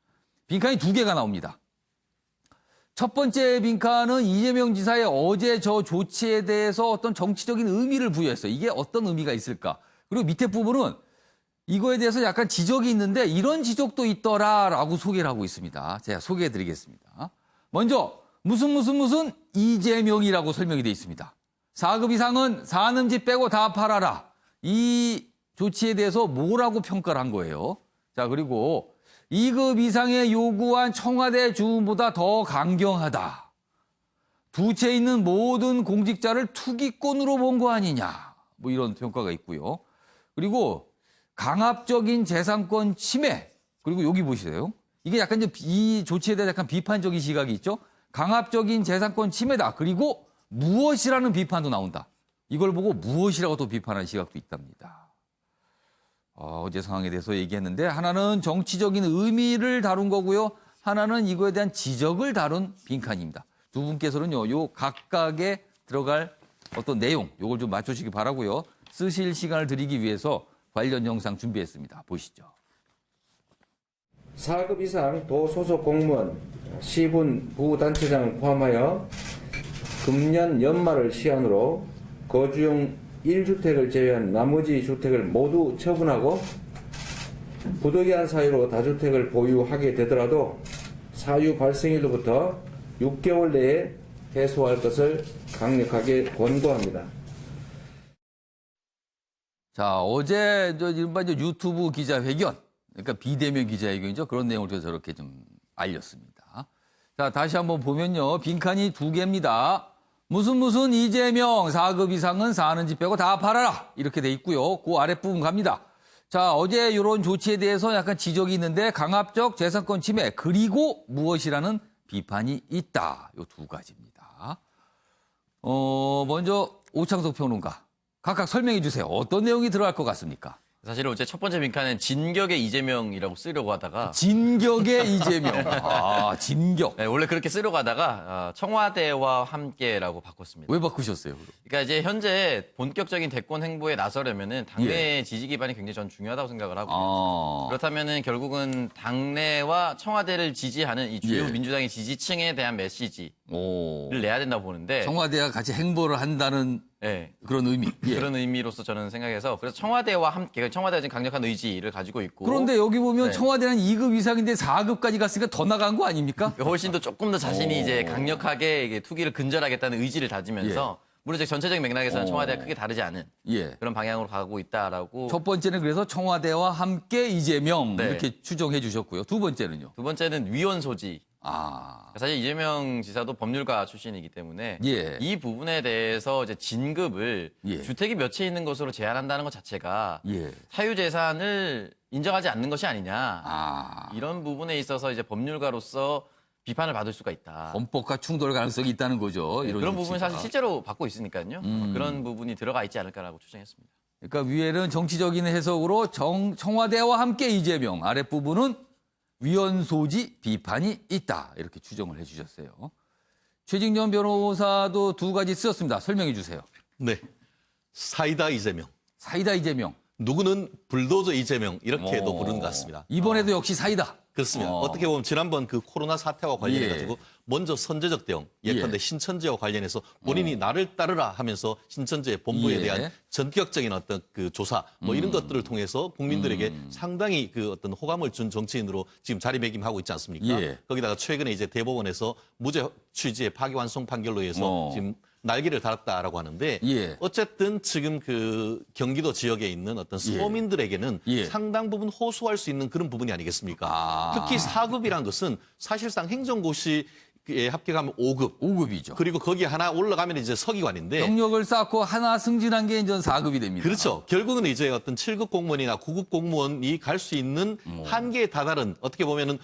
빈칸이 2개가 나옵니다. 첫 번째 빈칸은 이재명 지사의 어제 저 조치에 대해서 어떤 정치적인 의미를 부여했어요. 이게 어떤 의미가 있을까? 그리고 밑에 부분은 이거에 대해서 약간 지적이 있는데 이런 지적도 있더라라고 소개를 하고 있습니다. 제가 소개해드리겠습니다. 먼저 무슨 이재명이라고 설명이 되어 있습니다. 4급 이상은 사는 집 빼고 다 팔아라. 이 조치에 대해서 뭐라고 평가를 한 거예요. 자, 그리고 2급 이상의 요구한 청와대 주문보다 더 강경하다. 두 채 있는 모든 공직자를 투기꾼으로 본 거 아니냐. 뭐 이런 평가가 있고요. 그리고 강압적인 재산권 침해. 그리고 여기 보시세요. 이게 약간 이제 이 조치에 대한 약간 비판적인 시각이 있죠. 강압적인 재산권 침해다. 그리고 무엇이라는 비판도 나온다. 이걸 보고 무엇이라고 또 비판하는 시각도 있답니다. 어제 상황에 대해서 얘기했는데 하나는 정치적인 의미를 다룬 거고요. 하나는 이거에 대한 지적을 다룬 빈칸입니다. 두 분께서는요. 요 각각에 들어갈 어떤 내용 요걸 좀 맞추시기 바라고요. 쓰실 시간을 드리기 위해서 관련 영상 준비했습니다. 보시죠. 4급 이상 도소속 공무원, 시군 부단체장을 포함하여 금년 연말을 시한으로 거주용 1주택을 제외한 나머지 주택을 모두 처분하고 부득이한 사유로 다주택을 보유하게 되더라도 사유 발생일로부터 6개월 내에 해소할 것을 강력하게 권고합니다. 자, 어제 이른바 유튜브 기자회견, 그러니까 비대면 기자회견이죠. 그런 내용을 저렇게 좀 알렸습니다. 자, 다시 한번 보면요. 빈칸이 2개입니다. 무슨 이재명 4급 이상은 사는 집 빼고 다 팔아라. 이렇게 돼 있고요. 그 아랫부분 갑니다. 자, 어제 이런 조치에 대해서 약간 지적이 있는데 강압적 재산권 침해 그리고 무엇이라는 비판이 있다. 요 두 가지입니다. 먼저 오창석 평론가. 각각 설명해 주세요. 어떤 내용이 들어갈 것 같습니까? 사실은 어제 첫 번째 빈칸은 진격의 이재명이라고 쓰려고 하다가 진격의 이재명. 아, 진격. 네, 원래 그렇게 쓰려고 하다가 청와대와 함께라고 바꿨습니다. 왜 바꾸셨어요? 그러니까 이제 현재 본격적인 대권 행보에 나서려면은 당내 지지 기반이 굉장히 전 중요하다고 생각을 하고요. 그렇다면은 결국은 당내와 청와대를 지지하는 이 주요 민주당의 지지층에 대한 메시지를 내야 된다고 보는데 청와대와 같이 행보를 한다는 그런 의미. 그런 의미로서 저는 생각해서 그래서 청와대와 함께 청와대가 지금 강력한 의지를 가지고 있고 그런데 여기 보면 청와대는 2급 이상인데 4급까지 갔으니까 더 나간 거 아닙니까? 훨씬 더 조금 더 자신이 이제 강력하게 이게 투기를 근절하겠다는 의지를 다지면서 물론 이제 전체적인 맥락에서는 청와대와 크게 다르지 않은 그런 방향으로 가고 있다라고. 첫 번째는 그래서 청와대와 함께 이재명 이렇게 추정해 주셨고요. 두 번째는요? 두 번째는 위헌 소지. 사실 이재명 지사도 법률가 출신이기 때문에 이 부분에 대해서 이제 진급을 주택이 몇 채 있는 것으로 제한한다는 것 자체가 사유재산을 인정하지 않는 것이 아니냐. 이런 부분에 있어서 이제 법률가로서 비판을 받을 수가 있다. 헌법과 충돌 가능성이 있다는 거죠. 이런 그런 부분이 사실 실제로 받고 있으니까요. 그런 부분이 들어가 있지 않을까라고 추정했습니다. 그러니까 위에는 정치적인 해석으로 청와대와 함께 이재명, 아랫부분은 위헌 소지 비판이 있다. 이렇게 추정을 해 주셨어요. 최진년 변호사도 두 가지 쓰셨습니다. 설명해 주세요. 네. 사이다 이재명. 사이다 이재명. 누구는 불도저 이재명 이렇게도 부르는 것 같습니다. 이번에도 역시 사이다. 그렇습니다. 어떻게 보면 지난번 그 코로나 사태와 관련해가지고 먼저 선제적 대응, 예컨대 신천지와 관련해서 본인이 나를 따르라 하면서 신천지의 본부에 대한 전격적인 어떤 그 조사 뭐 이런 것들을 통해서 국민들에게 상당히 그 어떤 호감을 준 정치인으로 지금 자리매김하고 있지 않습니까? 거기다가 최근에 이제 대법원에서 무죄 취지의 파기환송 판결로 해서 지금 날개를 달았다라고 하는데 어쨌든 지금 그 경기도 지역에 있는 어떤 서민들에게는 상당 부분 호소할 수 있는 그런 부분이 아니겠습니까? 특히 4급이라는 것은 사실상 행정고시에 합격하면 5급. 5급이죠. 그리고 거기 하나 올라가면 이제 서기관인데. 경력을 쌓고 하나 승진한 게 이제 4급이 됩니다. 그렇죠. 결국은 이제 어떤 7급 공무원이나 9급 공무원이 갈 수 있는 한계에 다다른 어떻게 보면은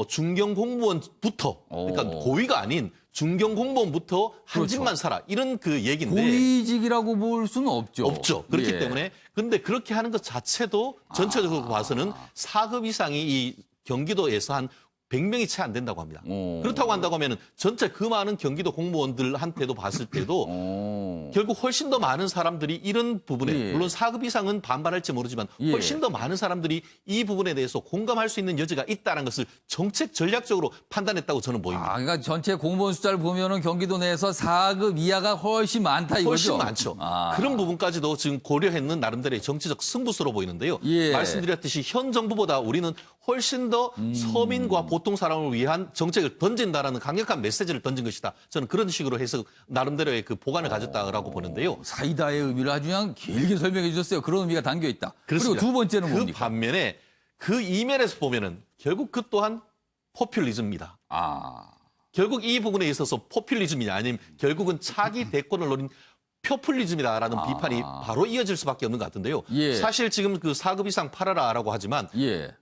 중경 공무원부터 그러니까 고위가 아닌 중경 공무원부터 한 집만 살아 이런 그 얘기인데 고위직이라고 볼 수는 없죠. 없죠. 그렇기 때문에 근데 그렇게 하는 것 자체도 전체적으로 봐서는 4급 이상이 이 경기도에서 한 100명이 채 안 된다고 합니다. 그렇다고 한다고 하면 전체 그 많은 경기도 공무원들한테도 봤을 때도 결국 훨씬 더 많은 사람들이 이런 부분에 물론 4급 이상은 반발할지 모르지만 훨씬 더 많은 사람들이 이 부분에 대해서 공감할 수 있는 여지가 있다는 것을 정책 전략적으로 판단했다고 저는 보입니다. 그러니까 전체 공무원 숫자를 보면은 경기도 내에서 4급 이하가 훨씬 많다 이거죠. 훨씬 많죠. 그런 부분까지도 지금 고려했는 나름대로의 정치적 승부수로 보이는데요. 말씀드렸듯이 현 정부보다 우리는 훨씬 더 서민과 보통 사람을 위한 정책을 던진다라는 강력한 메시지를 던진 것이다. 저는 그런 식으로 해서 나름대로의 그 보관을 가졌다라고 보는데요. 사이다의 의미를 아주 그냥 길게 설명해 주셨어요. 그런 의미가 담겨 있다. 그렇습니다. 그리고 두 번째는 뭡니까? 그 반면에 그 이면에서 보면은 결국 그 또한 포퓰리즘입니다. 결국 이 부분에 있어서 포퓰리즘이냐 아니면 결국은 차기 대권을 노린 표퓰리즘이다라는 비판이 바로 이어질 수밖에 없는 것 같은데요. 사실 지금 그 4급 이상 팔아라라고 하지만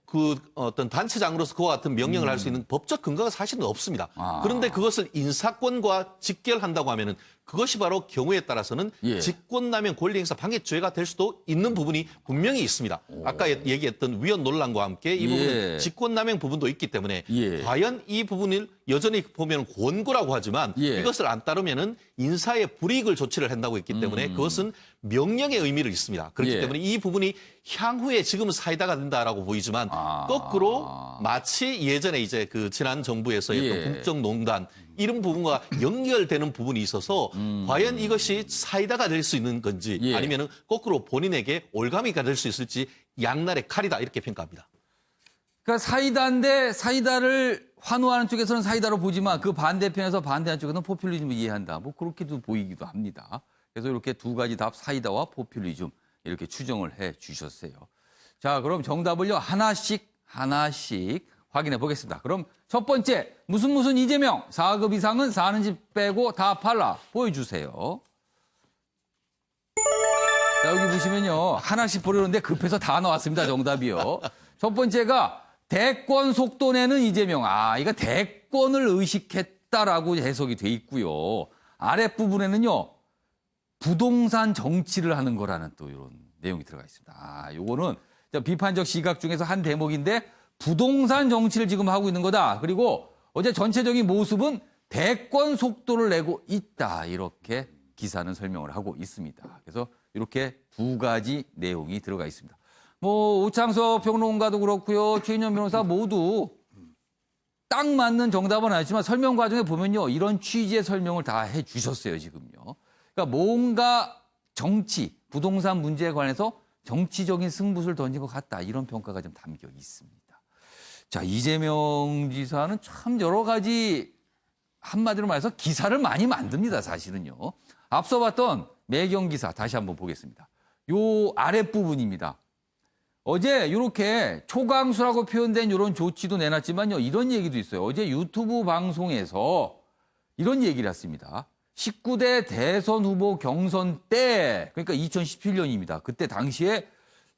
그 어떤 단체장으로서 그와 같은 명령을 할 수 있는 법적 근거가 사실은 없습니다. 그런데 그것을 인사권과 직결한다고 하면은 그것이 바로 경우에 따라서는 직권남용 권리행사 방해죄가 될 수도 있는 부분이 분명히 있습니다. 아까 얘기했던 위헌 논란과 함께 이 부분은 직권남용 부분도 있기 때문에 과연 이 부분을 여전히 보면 권고라고 하지만 이것을 안 따르면은 인사에 불이익을 조치를 한다고 했기 때문에 그것은 명령의 의미를 있습니다. 그렇기 때문에 이 부분이 향후에 지금은 사이다가 된다라고 보이지만 거꾸로 마치 예전에 이제 그 지난 정부에서의 어떤 국정농단 이런 부분과 연결되는 부분이 있어서 과연 이것이 사이다가 될 수 있는 건지 아니면은 거꾸로 본인에게 올가미가 될 수 있을지 양날의 칼이다 이렇게 평가합니다. 그러니까 사이다인데 사이다를 환호하는 쪽에서는 사이다로 보지만 그 반대편에서 반대하는 쪽에서는 포퓰리즘을 이해한다. 뭐 그렇게도 보이기도 합니다. 그래서 이렇게 두 가지 답 사이다와 포퓰리즘 이렇게 추정을 해 주셨어요. 자, 그럼 정답을요 하나씩 확인해 보겠습니다. 그럼 첫 번째 무슨 이재명 4급 이상은 사는 집 빼고 다 팔라 보여주세요. 자, 여기 보시면요 하나씩 보려는데 급해서 다 나왔습니다. 정답이요. 첫 번째가 대권 속도 내는 이재명. 이거 대권을 의식했다라고 해석이 돼 있고요. 아랫부분에는요 부동산 정치를 하는 거라는 또 이런 내용이 들어가 있습니다. 요거는 비판적 시각 중에서 한 대목인데 부동산 정치를 지금 하고 있는 거다. 그리고 어제 전체적인 모습은 대권 속도를 내고 있다. 이렇게 기사는 설명을 하고 있습니다. 그래서 이렇게 두 가지 내용이 들어가 있습니다. 뭐 오창석 평론가도 그렇고요. 최인현 변호사 모두 딱 맞는 정답은 아니지만 설명 과정에 보면요. 이런 취지의 설명을 다 해주셨어요. 지금요. 그러니까 뭔가 정치, 부동산 문제에 관해서 정치적인 승부수를 던진 것 같다. 이런 평가가 좀 담겨 있습니다. 자, 이재명 지사는 참 여러 가지 한마디로 말해서 기사를 많이 만듭니다. 사실은요. 앞서 봤던 매경 기사 다시 한번 보겠습니다. 요 아랫부분입니다. 어제 이렇게 초강수라고 표현된 이런 조치도 내놨지만요. 이런 얘기도 있어요. 어제 유튜브 방송에서 이런 얘기를 했습니다. 19대 대선 후보 경선 때, 그러니까 2017년입니다. 그때 당시에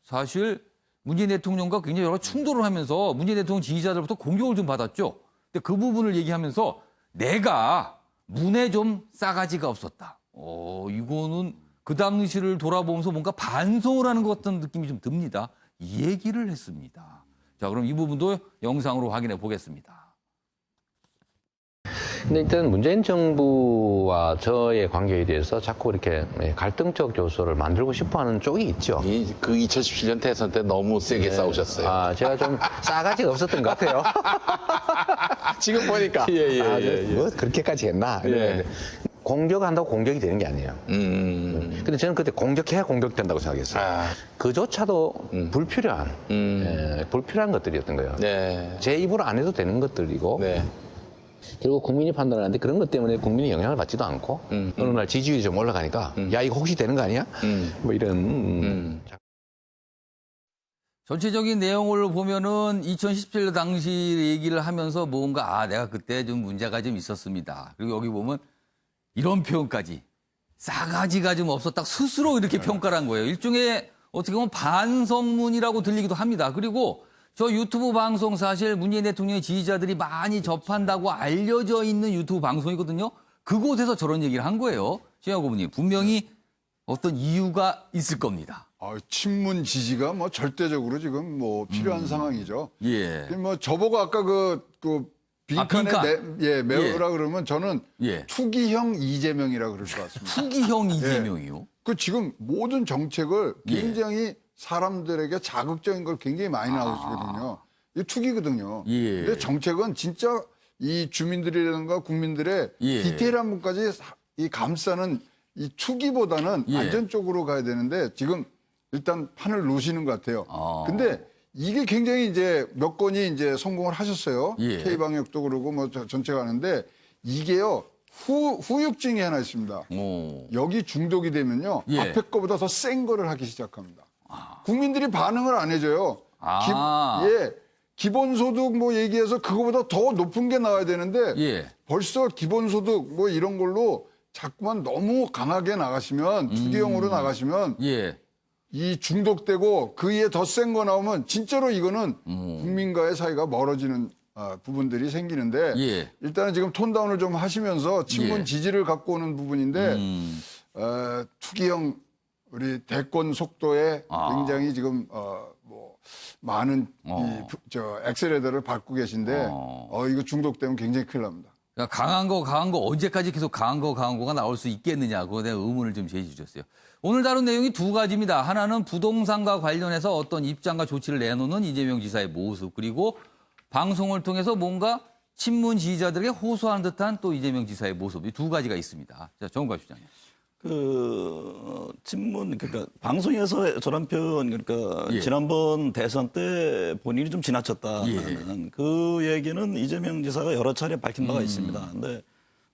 사실 문재인 대통령과 굉장히 여러 충돌을 하면서 문재인 대통령 지지자들부터 공격을 좀 받았죠. 근데 그 부분을 얘기하면서 내가 문에 좀 싸가지가 없었다. 이거는 그 당시를 돌아보면서 뭔가 반성을 하는 것 같은 느낌이 좀 듭니다. 이 얘기를 했습니다. 자, 그럼 이 부분도 영상으로 확인해 보겠습니다. 근데 일단 문재인 정부와 저의 관계에 대해서 자꾸 이렇게 갈등적 요소를 만들고 싶어 하는 쪽이 있죠. 그 2017년 대선 때 너무 세게 싸우셨어요. 제가 좀 싸가지가 없었던 것 같아요. 지금 보니까. 뭐 그렇게까지 했나. 공격한다고 공격이 되는 게 아니에요. 근데 저는 그때 공격해야 공격된다고 생각했어요. 그조차도 불필요한 것들이었던 거예요. 제 입으로 안 해도 되는 것들이고 그리고 국민이 판단하는데 그런 것 때문에 국민이 영향을 받지도 않고 어느 날 지지율이 좀 올라가니까 야 이거 혹시 되는 거 아니야? 뭐 이런 전체적인 내용을 보면은 2017년 당시 얘기를 하면서 뭔가 내가 그때 좀 문제가 좀 있었습니다. 그리고 여기 보면 이런 표현까지 싸가지가 좀 없었다 스스로 이렇게 평가를 한 거예요. 일종의 어떻게 보면 반성문이라고 들리기도 합니다. 그리고 저 유튜브 방송 사실 문재인 대통령의 지지자들이 많이 접한다고 알려져 있는 유튜브 방송이거든요. 그곳에서 저런 얘기를 한 거예요. 최영호 고문님 분명히 어떤 이유가 있을 겁니다. 친문 지지가 뭐 절대적으로 지금 뭐 필요한 상황이죠. 예. 뭐 저보고 아까 빈칸에 메우라 그러면 저는 투기형 이재명이라 그럴 것 같습니다. 투기형 이재명이요? 그 지금 모든 정책을 굉장히 사람들에게 자극적인 걸 굉장히 많이 나오시거든요. 이게 투기거든요. 근데 정책은 진짜 이 주민들이라든가 국민들의 디테일한 부분까지 이 감싸는 이 투기보다는 안전적으로 가야 되는데 지금 일단 판을 놓으시는 것 같아요. 근데 이게 굉장히 이제 몇 건이 이제 성공을 하셨어요. K방역도 그러고 뭐 전체가 하는데 이게요. 후유증이 하나 있습니다. 여기 중독이 되면요. 앞에 거보다 더 센 거를 하기 시작합니다. 국민들이 반응을 안 해줘요. 기본소득 뭐 얘기해서 그거보다 더 높은 게 나와야 되는데 벌써 기본소득 뭐 이런 걸로 자꾸만 너무 강하게 나가시면 투기형으로 나가시면 이 중독되고 그 위에 더 센 거 나오면 진짜로 이거는 국민과의 사이가 멀어지는 부분들이 생기는데 일단은 지금 톤다운을 좀 하시면서 친문 지지를 갖고 오는 부분인데 투기형 우리 대권 속도에 굉장히 지금 뭐 많은 엑셀레이터를 밟고 계신데 이거 중독되면 굉장히 큰일 납니다. 그러니까 강한 거 언제까지 계속 강한 거가 나올 수 있겠느냐 그거에 대한 의문을 좀 제시해 주셨어요. 오늘 다룬 내용이 두 가지입니다. 하나는 부동산과 관련해서 어떤 입장과 조치를 내놓는 이재명 지사의 모습 그리고 방송을 통해서 뭔가 친문 지지자들에게 호소하는 듯한 또 이재명 지사의 모습 이 두 가지가 있습니다. 자, 정은갑 시장님. 친문 그러니까 방송에서 저런 표현 그러니까 지난번 대선 때 본인이 좀 지나쳤다는 그 얘기는 이재명 지사가 여러 차례 밝힌 바가 있습니다. 근데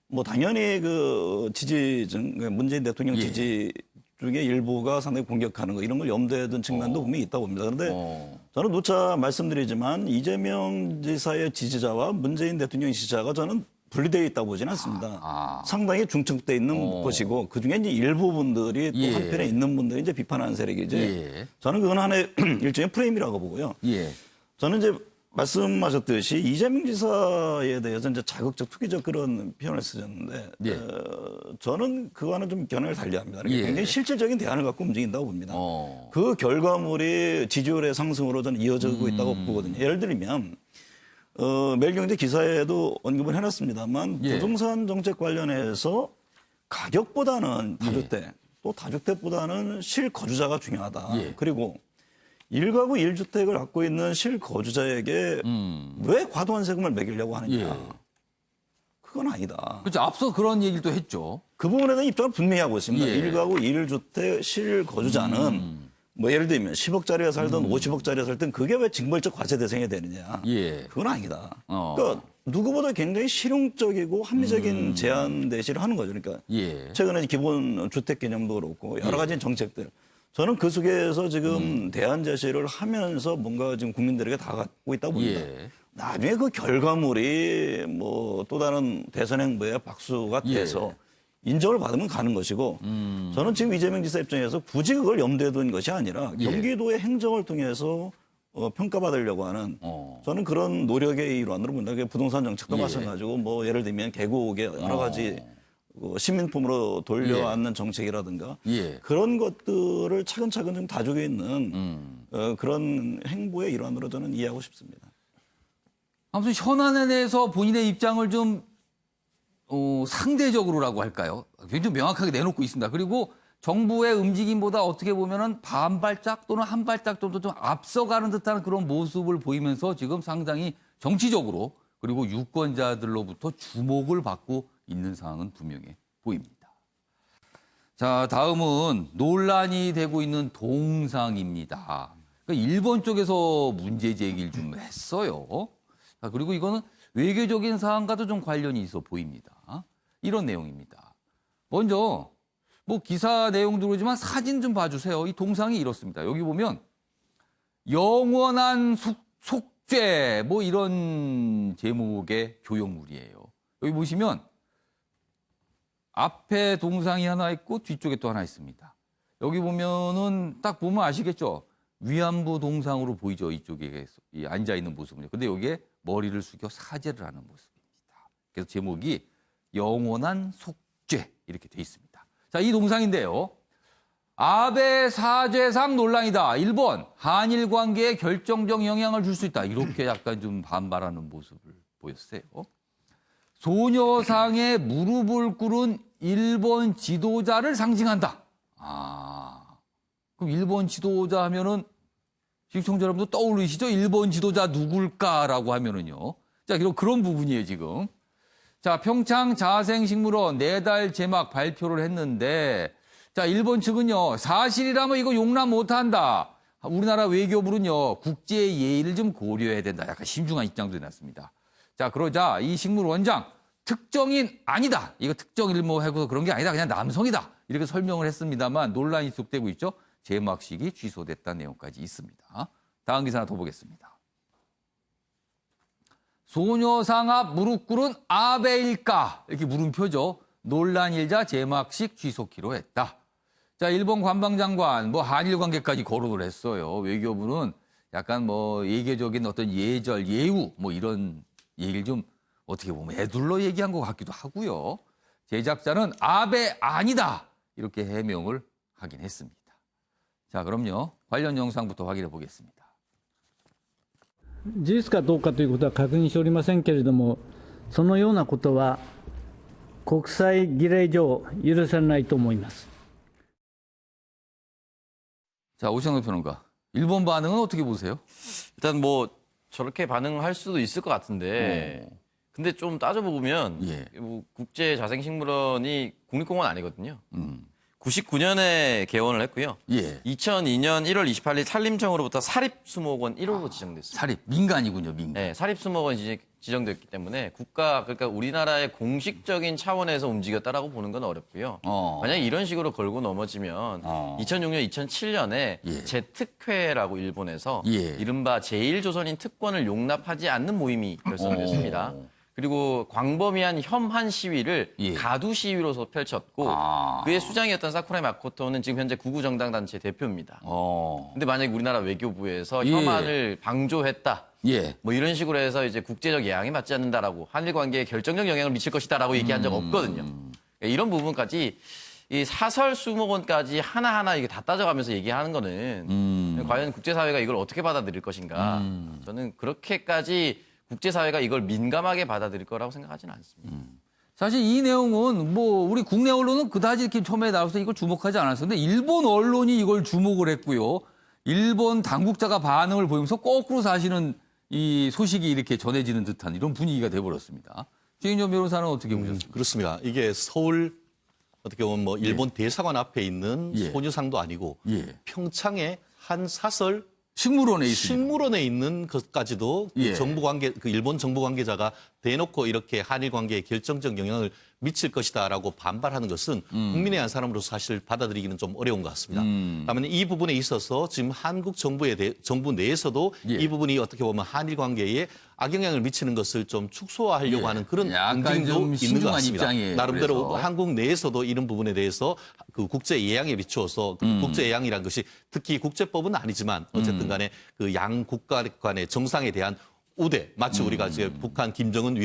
뭐 당연히 그 지지층 문재인 대통령 지지 중에 일부가 상당히 공격하는 거 이런 걸 염두에 둔 측면도 분명히 있다고 봅니다. 그런데 저는 누차 말씀드리지만 이재명 지사의 지지자와 문재인 대통령 지지자가 저는 분리되어 있다고 보지는 않습니다. 상당히 중첩되어 있는 것이고 그중에 이제 일부 분들이 또 한편에 있는 분들이 이제 비판하는 세력이지. 저는 그건 하나의 일종의 프레임이라고 보고요. 저는 이제 말씀하셨듯이 이재명 지사에 대해서 이제 자극적 투기적 그런 표현을 쓰셨는데 예. 저는 그거와는 좀 견해를 달리합니다. 예. 굉장히 실질적인 대안을 갖고 움직인다고 봅니다. 그 결과물이 지지율의 상승으로 저는 이어지고 있다고 보거든요. 예를 들면 매일경제 기사에도 언급을 해놨습니다만 예. 부동산 정책 관련해서 가격보다는 다주택 예. 또 다주택보다는 실거주자가 중요하다. 예. 그리고 1가구 1주택을 갖고 있는 실거주자에게 왜 과도한 세금을 매기려고 하느냐. 예. 그건 아니다. 그렇죠. 앞서 그런 얘기를 또 했죠. 그 부분에 대한 입장을 분명히 하고 있습니다. 예. 1가구 1주택 실거주자는 뭐 예를 들면 10억짜리에 살든 50억짜리에 살든 그게 왜 징벌적 과세 대상이 되느냐. 예. 그건 아니다. 그러니까 누구보다 굉장히 실용적이고 합리적인 제한 대시를 하는 거죠. 그러니까 예. 최근에 기본 주택 개념도 그렇고 여러 가지 정책들. 저는 그 속에서 지금 대안 제시를 하면서 뭔가 지금 국민들에게 다가가고 있다고 봅니다. 예. 나중에 그 결과물이 뭐 또 다른 대선 행보에 박수가 돼서 인정을 받으면 가는 것이고 저는 지금 이재명 지사 입장에서 굳이 그걸 염두에 둔 것이 아니라 경기도의 행정을 통해서 평가받으려고 하는 저는 그런 노력의 일환으로 본다. 부동산 정책도 마찬가지고 뭐 예를 들면 계곡에 여러 가지 시민품으로 돌려앉는 정책이라든가 그런 것들을 차근차근 좀 다지고 있는 그런 행보의 일환으로 저는 이해하고 싶습니다. 아무튼 현안에 대해서 본인의 입장을 좀 상대적으로라고 할까요? 굉장히 명확하게 내놓고 있습니다. 그리고 정부의 움직임보다 어떻게 보면은 반발짝 또는 한 발짝 정도 좀 앞서가는 듯한 그런 모습을 보이면서 지금 상당히 정치적으로 그리고 유권자들로부터 주목을 받고 있는 상황은 분명해 보입니다. 자, 다음은 논란이 되고 있는 동상입니다. 그러니까 일본 쪽에서 문제 제기를 좀 했어요. 자, 그리고 이거는 외교적인 사안과도 좀 관련이 있어 보입니다. 이런 내용입니다. 먼저 뭐 기사 내용도 그러지만 사진 좀 봐주세요. 이 동상이 이렇습니다. 여기 보면 영원한 속죄 뭐 이런 제목의 교역물이에요. 여기 보시면 앞에 동상이 하나 있고 뒤쪽에 또 하나 있습니다. 여기 보면은 딱 보면 아시겠죠? 위안부 동상으로 보이죠. 이쪽에 앉아 있는 모습은요. 근데 여기에 머리를 숙여 사죄를 하는 모습입니다. 그래서 제목이 영원한 속죄 이렇게 돼 있습니다. 자, 이 동상인데요. 아베 사죄상 논란이다. 1번, 한일 관계에 결정적 영향을 줄 수 있다. 이렇게 약간 좀 반발하는 모습을 보였어요. 소녀상에 무릎을 꿇은 일본 지도자를 상징한다. 그럼 일본 지도자 하면은 시청자 여러분도 떠오르시죠? 일본 지도자 누굴까라고 하면은요. 자, 그런 부분이에요, 지금. 자, 평창 자생식물원 4달 제막 발표를 했는데, 자, 일본 측은요, 사실이라면 이거 용납 못한다. 우리나라 외교부는요, 국제 예의를 좀 고려해야 된다. 약간 심중한 입장도 내놨습니다. 자, 그러자 이 식물 원장, 특정인 아니다. 이거 특정 일모 하고서 그런 게 아니다. 그냥 남성이다. 이렇게 설명을 했습니다만 논란이 계속되고 있죠. 제막식이 취소됐다는 내용까지 있습니다. 다음 기사 하나 더 보겠습니다. 소녀상 앞 무릎 꿇은 아베일까? 이렇게 물음표죠. 논란 일자 제막식 취소키로 했다. 자, 일본 관방장관, 뭐 한일 관계까지 거론을 했어요. 외교부는 약간 뭐 예계적인 어떤 예절, 예우 뭐 이런 얘기를 좀 어떻게 보면 애둘러 얘기한 것 같기도 하고요. 제작자는 아베 아니다. 이렇게 해명을 하긴 했습니다. 자, 그럼요. 관련 영상부터 확인해 보겠습니다. 事実かどうかということは確認しておりませんけれども、そのようなことは国際儀礼上許されないと思います。 자, 오창석 평론가. 일본 반응은 어떻게 보세요? 일단 뭐 저렇게 반응할 수도 있을 것 같은데 근데 좀 따져보면 뭐 국제자생식물원이 국립공원 아니거든요. 99년에 개원을 했고요. 2002년 1월 28일 산림청으로부터 사립수목원 1호로 지정됐습니다. 사립, 민간이군요, 민간. 네, 사립수목원이 지정됐기 때문에 그러니까 우리나라의 공식적인 차원에서 움직였다라고 보는 건 어렵고요. 만약에 이런 식으로 걸고 넘어지면 2006년, 2007년에 제특회라고 일본에서 이른바 제1조선인 특권을 용납하지 않는 모임이 결성됐습니다. 그리고 광범위한 혐한 시위를 가두 시위로서 펼쳤고 그의 수장이었던 사쿠라이 마코토는 지금 현재 구구정당 단체 대표입니다. 근데 만약에 우리나라 외교부에서 혐한을 방조했다. 예. 뭐 이런 식으로 해서 이제 국제적 예양에 맞지 않는다라고 한일 관계에 결정적 영향을 미칠 것이다라고 얘기한 적 없거든요. 이런 부분까지 이 사설 수목원까지 하나하나 이게 다 따져가면서 얘기하는 거는 과연 국제사회가 이걸 어떻게 받아들일 것인가. 저는 그렇게까지 국제사회가 이걸 민감하게 받아들일 거라고 생각하지는 않습니다. 사실 이 내용은 뭐 우리 국내 언론은 그다지 이렇게 처음에 나와서 이걸 주목하지 않았었는데 일본 언론이 이걸 주목을 했고요. 일본 당국자가 반응을 보이면서 거꾸로 사실은 이 소식이 이렇게 전해지는 듯한 이런 분위기가 돼버렸습니다. 최인정 변호사는 어떻게 보셨습니까? 그렇습니다. 이게 서울 어떻게 보면 뭐 일본 대사관 앞에 있는 소녀상도 아니고 평창의 한 사설 식물원에 있는 것까지도 그 정부 관계, 그 일본 정부 관계자가 대놓고 이렇게 한일 관계에 결정적 영향을 미칠 것이다라고 반발하는 것은 국민의 한 사람으로서 사실 받아들이기는 좀 어려운 것 같습니다. 다만 이 부분에 있어서 지금 한국 정부 내에서도 이 부분이 어떻게 보면 한일 관계에 악영향을 미치는 것을 좀 축소화하려고 하는 그런 움직임도 있는 것 같습니다. 나름대로 그래서. 한국 내에서도 이런 부분에 대해서 그 국제 예양에 비추어서 국제 예양이라는 것이 특히 국제법은 아니지만 어쨌든 간에 그 양 국가 간의 정상에 대한 우대, 마치 우리가 이제 북한 김정은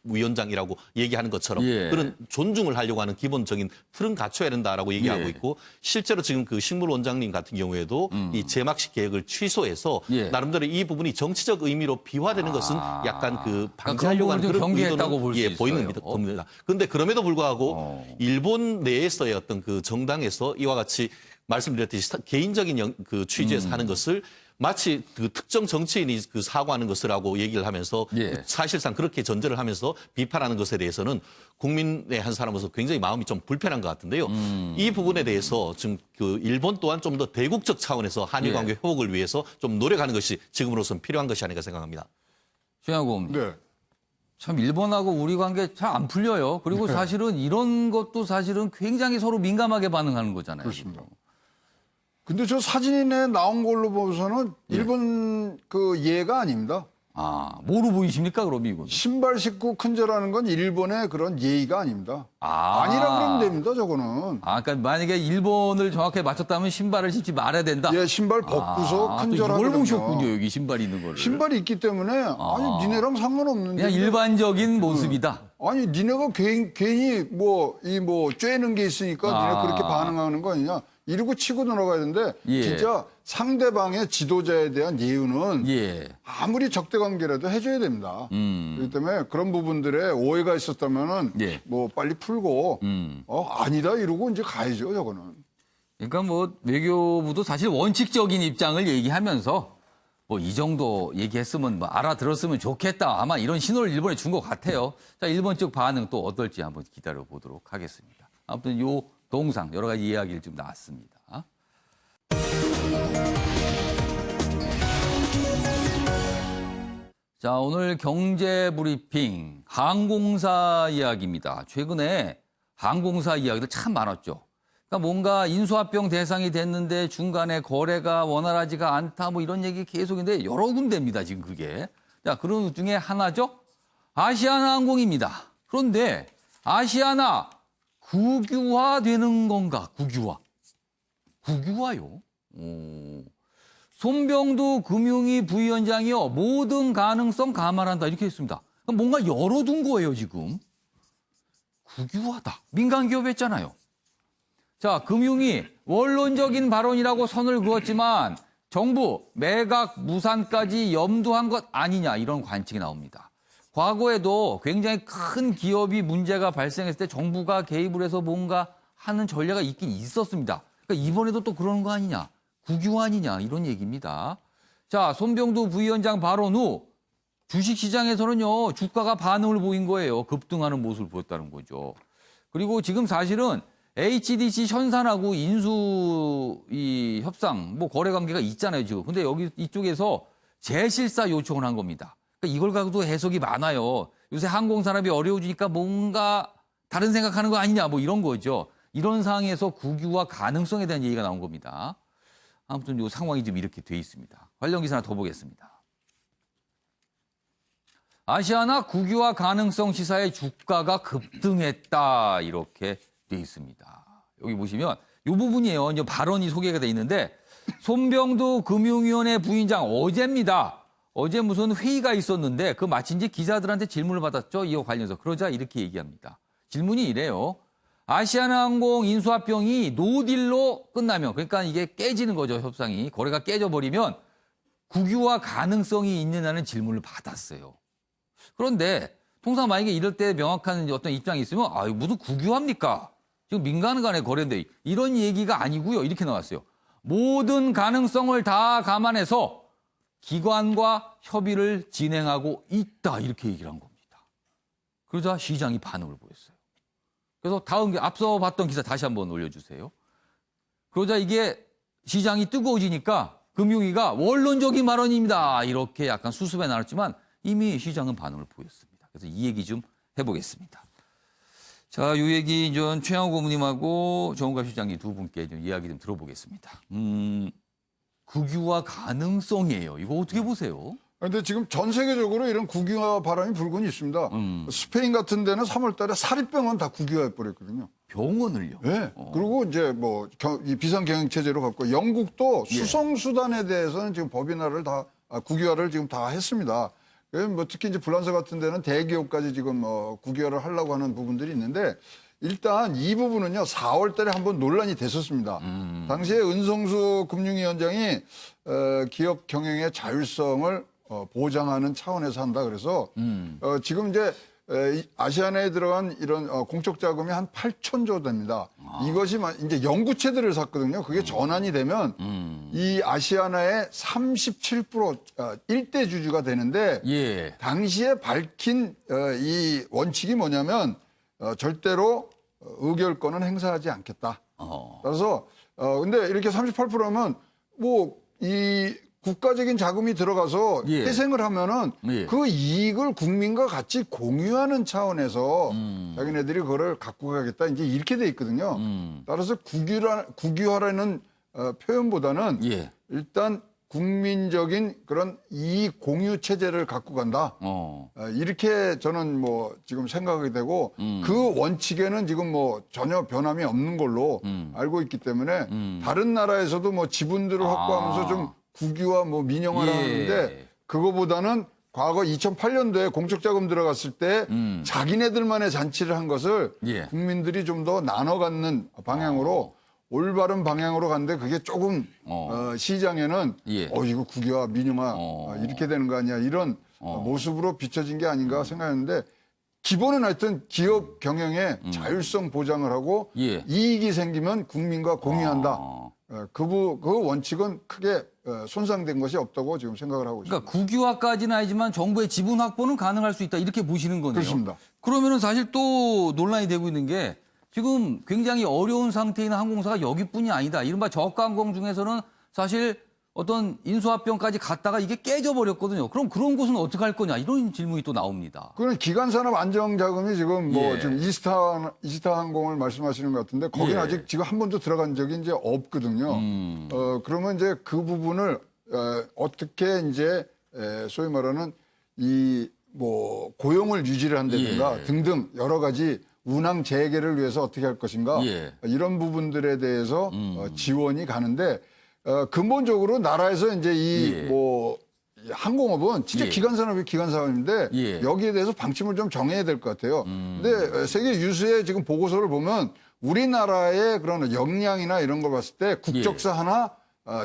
위원장이라고 얘기하는 것처럼 그런 존중을 하려고 하는 기본적인 틀은 갖춰야 된다라고 얘기하고 있고 실제로 지금 그 식물 원장님 같은 경우에도 이 재막식 계획을 취소해서 나름대로 이 부분이 정치적 의미로 비화되는 것은 약간 그 방지하려고 하는 그런 의도는 보이는 겁니다. 그런데 그럼에도 불구하고 일본 내에서의 어떤 그 정당에서 이와 같이 말씀드렸듯이 개인적인 그 취지에서 하는 것을 마치 그 특정 정치인이 그 사과하는 것이라고 얘기를 하면서 사실상 그렇게 전제를 하면서 비판하는 것에 대해서는 국민의 한 사람으로서 굉장히 마음이 좀 불편한 것 같은데요. 이 부분에 대해서 지금 그 일본 또한 좀 더 대국적 차원에서 한일 관계 회복을 위해서 좀 노력하는 것이 지금으로서는 필요한 것이 아닌가 생각합니다. 최양공. 참 일본하고 우리 관계 잘 안 풀려요. 그리고 사실은 이런 것도 사실은 굉장히 서로 민감하게 반응하는 거잖아요. 그렇습니다. 근데 저 사진에 나온 걸로 보면서는 일본 그 예가 아닙니다. 아, 뭐로 보이십니까, 그럼 이건? 신발 신고 큰절하는 건 일본의 그런 예의가 아닙니다. 아니라 그러면 됩니다, 저거는. 아, 그러니까 만약에 일본을 정확하게 맞췄다면 신발을 신지 말아야 된다? 예, 신발 벗고서 큰절하거든요. 이걸 보셨군요, 여기 신발이 있는 거를. 신발이 있기 때문에 아니 니네랑 상관없는데. 그냥 일반적인 모습이다. 아니 니네가 괜히 뭐 쬐는 게 있으니까 니네 그렇게 반응하는 거 아니냐. 이러고 치고 들어가야 되는데 진짜 상대방의 지도자에 대한 예우는 아무리 적대 관계라도 해줘야 됩니다. 그렇기 때문에 그런 부분들에 오해가 있었다면은 뭐 빨리 풀고 아니다 이러고 이제 가야죠, 저거는. 그러니까 뭐 외교부도 사실 원칙적인 입장을 얘기하면서 뭐 이 정도 얘기했으면 뭐 알아들었으면 좋겠다. 아마 이런 신호를 일본에 준 것 같아요. 자, 일본 측 반응 또 어떨지 한번 기다려 보도록 하겠습니다. 아무튼 요 동상 여러 가지 이야기를 좀 나왔습니다. 자, 오늘 경제 브리핑 항공사 이야기입니다. 최근에 항공사 이야기들 참 많았죠. 그러니까 뭔가 인수합병 대상이 됐는데 중간에 거래가 원활하지가 않다 뭐 이런 얘기 계속인데 여러 군데입니다, 지금 그게. 자, 그런 중에 하나죠. 아시아나항공입니다. 그런데 아시아나 국유화되는 건가? 국유화요? 손병두 금융위 부위원장이요. 모든 가능성 감안한다. 이렇게 했습니다. 뭔가 열어둔 거예요, 지금. 국유화다. 민간기업 했잖아요. 자, 금융위 원론적인 발언이라고 선을 그었지만 정부 매각 무산까지 염두한 것 아니냐 이런 관측이 나옵니다. 과거에도 굉장히 큰 기업이 문제가 발생했을 때 정부가 개입을 해서 뭔가 하는 전례가 있긴 있었습니다. 그러니까 이번에도 또 그러는 거 아니냐. 국유화 아니냐 이런 얘기입니다. 자, 손병두 부위원장 발언 후 주식시장에서는요. 주가가 반응을 보인 거예요. 급등하는 모습을 보였다는 거죠. 그리고 지금 사실은 HDC 현산하고 인수 이 협상 뭐 거래 관계가 있잖아요, 지금. 근데 여기 이쪽에서 재실사 요청을 한 겁니다. 그러니까 이걸 가지고도 해석이 많아요. 요새 항공산업이 어려워지니까 뭔가 다른 생각하는 거 아니냐 뭐 이런 거죠. 이런 상황에서 국유화 가능성에 대한 얘기가 나온 겁니다. 아무튼 이 상황이 지금 이렇게 돼 있습니다. 관련 기사 하나 더 보겠습니다. 아시아나 국유화 가능성 시사의 주가가 급등했다 이렇게 돼 있습니다. 여기 보시면 이 부분이에요. 이제 발언이 소개가 돼 있는데 손병두 금융위원회 부위원장 어제입니다. 어제 무슨 회의가 있었는데 그 마친 지 기자들한테 질문을 받았죠. 이와 관련해서. 그러자 이렇게 얘기합니다. 질문이 이래요. 아시아나항공 인수합병이 노딜로 끝나면, 그러니까 이게 깨지는 거죠, 협상이. 거래가 깨져버리면 국유화 가능성이 있느냐는 질문을 받았어요. 그런데 통상 만약에 이럴 때 명확한 어떤 입장이 있으면 무슨 국유화입니까? 지금 민간 간의 거래인데 이런 얘기가 아니고요. 이렇게 나왔어요. 모든 가능성을 다 감안해서 기관과 협의를 진행하고 있다. 이렇게 얘기를 한 겁니다. 그러자 시장이 반응을 보였어요. 그래서 다음 앞서 봤던 기사 다시 한번 올려주세요. 그러자 이게 시장이 뜨거워지니까 금융위가 원론적인 발언입니다. 이렇게 약간 수습해 나왔지만 이미 시장은 반응을 보였습니다. 그래서 이 얘기 좀 해보겠습니다. 자, 이 얘기 전 최양호 고문님하고 정우갑 실장님 두 분께 좀 이야기 좀 들어보겠습니다. 국유화 가능성이에요. 이거 어떻게 보세요? 그런데 지금 전 세계적으로 이런 국유화 바람이 불고 있습니다. 스페인 같은 데는 3월 달에 사립병원 다 국유화해 버렸거든요. 병원을요? 네. 그리고 이제 뭐 이 비상경영체제로 갖고 영국도 수송수단에 대해서는 지금 법인화를 다 국유화를 지금 다 했습니다. 뭐 특히 이제 불란서 같은 데는 대기업까지 지금 국유화를 하려고 하는 부분들이 있는데 일단 이 부분은요 4월 달에 한번 논란이 됐었습니다. 당시에 은성수 금융위원장이 기업 경영의 자율성을 보장하는 차원에서 한다 그래서 지금 이제 아시아나에 들어간 이런 공적 자금이 한 8천조 됩니다. 이것이 이제 영구채들을 샀거든요. 그게 전환이 되면 이 아시아나의 37% 1대 주주가 되는데 당시에 밝힌 이 원칙이 뭐냐면 절대로 의결권은 행사하지 않겠다. 그래서 근데 이렇게 38%면 뭐 이 국가적인 자금이 들어가서 회생을 하면은 그 이익을 국민과 같이 공유하는 차원에서 자기네들이 그거를 갖고 가겠다. 이제 이렇게 돼 있거든요. 따라서 국유화라는 표현보다는 일단 국민적인 그런 이익 공유 체제를 갖고 간다. 이렇게 저는 뭐 지금 생각이 되고 그 원칙에는 지금 뭐 전혀 변함이 없는 걸로 알고 있기 때문에 다른 나라에서도 뭐 지분들을 확보하면서 좀 국유화 뭐 민영화를 하는데 그거보다는 과거 2008년도에 공적 자금 들어갔을 때 자기네들만의 잔치를 한 것을 국민들이 좀 더 나눠 갖는 방향으로 올바른 방향으로 갔는데 그게 조금 시장에는 이거 국유화 민영화 이렇게 되는 거 아니야 이런 모습으로 비춰진 게 아닌가 생각했는데 기본은 하여튼 기업 경영의 자율성 보장을 하고 이익이 생기면 국민과 공유한다. 그 원칙은 크게 손상된 것이 없다고 지금 생각을 하고 있습니다. 그러니까 국유화까지는 아니지만 정부의 지분 확보는 가능할 수 있다 이렇게 보시는 거네요. 그렇습니다. 그러면은 사실 또 논란이 되고 있는 게 지금 굉장히 어려운 상태에 있는 항공사가 여기뿐이 아니다. 이른바 저가항공 중에서는 사실 어떤 인수합병까지 갔다가 이게 깨져버렸거든요. 그럼 그런 곳은 어떻게 할 거냐 이런 질문이 또 나옵니다. 그건 기간산업 안정자금이 지금 뭐 지금 이스타 항공을 말씀하시는 것 같은데 거기는 아직 지금 한 번도 들어간 적이 이제 없거든요. 그러면 이제 그 부분을 어떻게 이제 소위 말하는 이 뭐 고용을 유지를 한다든가 등등 여러 가지 운항 재개를 위해서 어떻게 할 것인가 이런 부분들에 대해서 지원이 가는데 근본적으로 나라에서 이제 이 뭐 항공업은 진짜 기간산업이 기간산업인데 여기에 대해서 방침을 좀 정해야 될 것 같아요. 근데 세계 유수의 지금 보고서를 보면 우리나라의 그런 역량이나 이런 걸 봤을 때 국적사 하나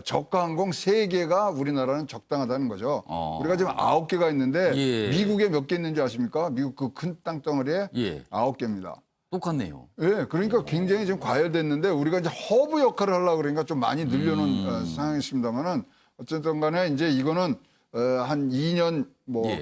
저가항공 3개가 우리나라는 적당하다는 거죠. 우리가 지금 9개가 있는데 미국에 몇 개 있는지 아십니까? 미국 그 큰 땅덩어리에 9개입니다. 똑같네요. 그러니까 굉장히 지금 과열됐는데 우리가 이제 허브 역할을 하려고 그러니까 좀 많이 늘려놓은 상황이 있습니다만은 어쨌든 간에 이제 이거는 한 2년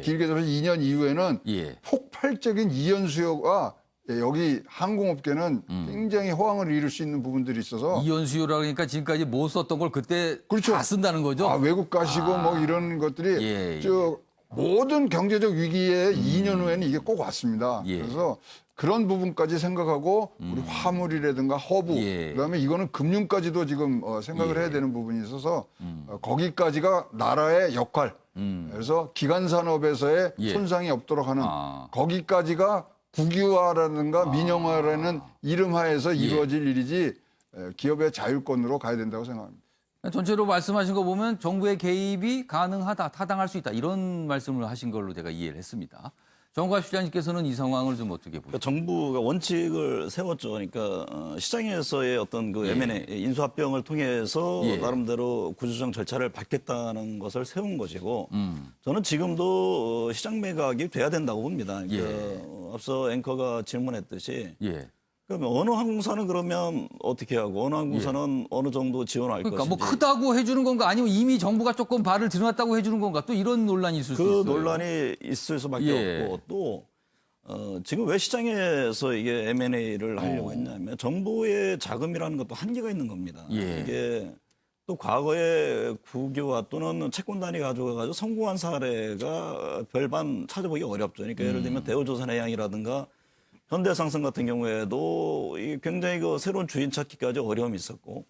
길게 잡아서 2년 이후에는 폭발적인 이연 수요가 여기 항공업계는 굉장히 호황을 이룰 수 있는 부분들이 있어서 이연 수요라 그러니까 지금까지 못 썼던 걸 그때 다 쓴다는 거죠? 외국 가시고 뭐 이런 것들이 모든 경제적 위기에 2년 후에는 이게 꼭 왔습니다. 그래서 그런 부분까지 생각하고 우리 화물이라든가 허브 그다음에 이거는 금융까지도 지금 생각을 해야 되는 부분이 있어서 거기까지가 나라의 역할 그래서 기간산업에서의 손상이 없도록 하는 거기까지가 국유화라든가 민영화라는 이름하에서 이루어질 일이지 기업의 자율권으로 가야 된다고 생각합니다. 전체로 말씀하신 거 보면 정부의 개입이 가능하다, 타당할 수 있다 이런 말씀을 하신 걸로 제가 이해를 했습니다. 정과 실장님께서는 이 상황을 좀 어떻게 보세요? 그러니까 정부가 원칙을 세웠죠. 그러니까 시장에서의 어떤 그 M&A 인수합병을 통해서 나름대로 구조조정 절차를 밟겠다는 것을 세운 것이고 저는 지금도 시장 매각이 돼야 된다고 봅니다. 그러니까 앞서 앵커가 질문했듯이 그러면 어느 항공사는 그러면 어떻게 하고 어느 항공사는 어느 정도 지원할 그러니까 것인지. 뭐 크다고 해주는 건가 아니면 이미 정부가 조금 발을 들여놨다고 해주는 건가 또 이런 논란이 있을 수 있어요. 그 논란이 있을 수밖에 없고 또 지금 왜 시장에서 이게 M&A를 하려고 했냐면 정부의 자금이라는 것도 한계가 있는 겁니다. 이게 또 과거에 국유화 또는 채권단이 가져가지고 성공한 사례가 별반 찾아보기 어렵죠. 그러니까 예를 들면 대우조선해양이라든가 현대상승 같은 경우에도 굉장히 그 새로운 주인 찾기까지 어려움이 있었고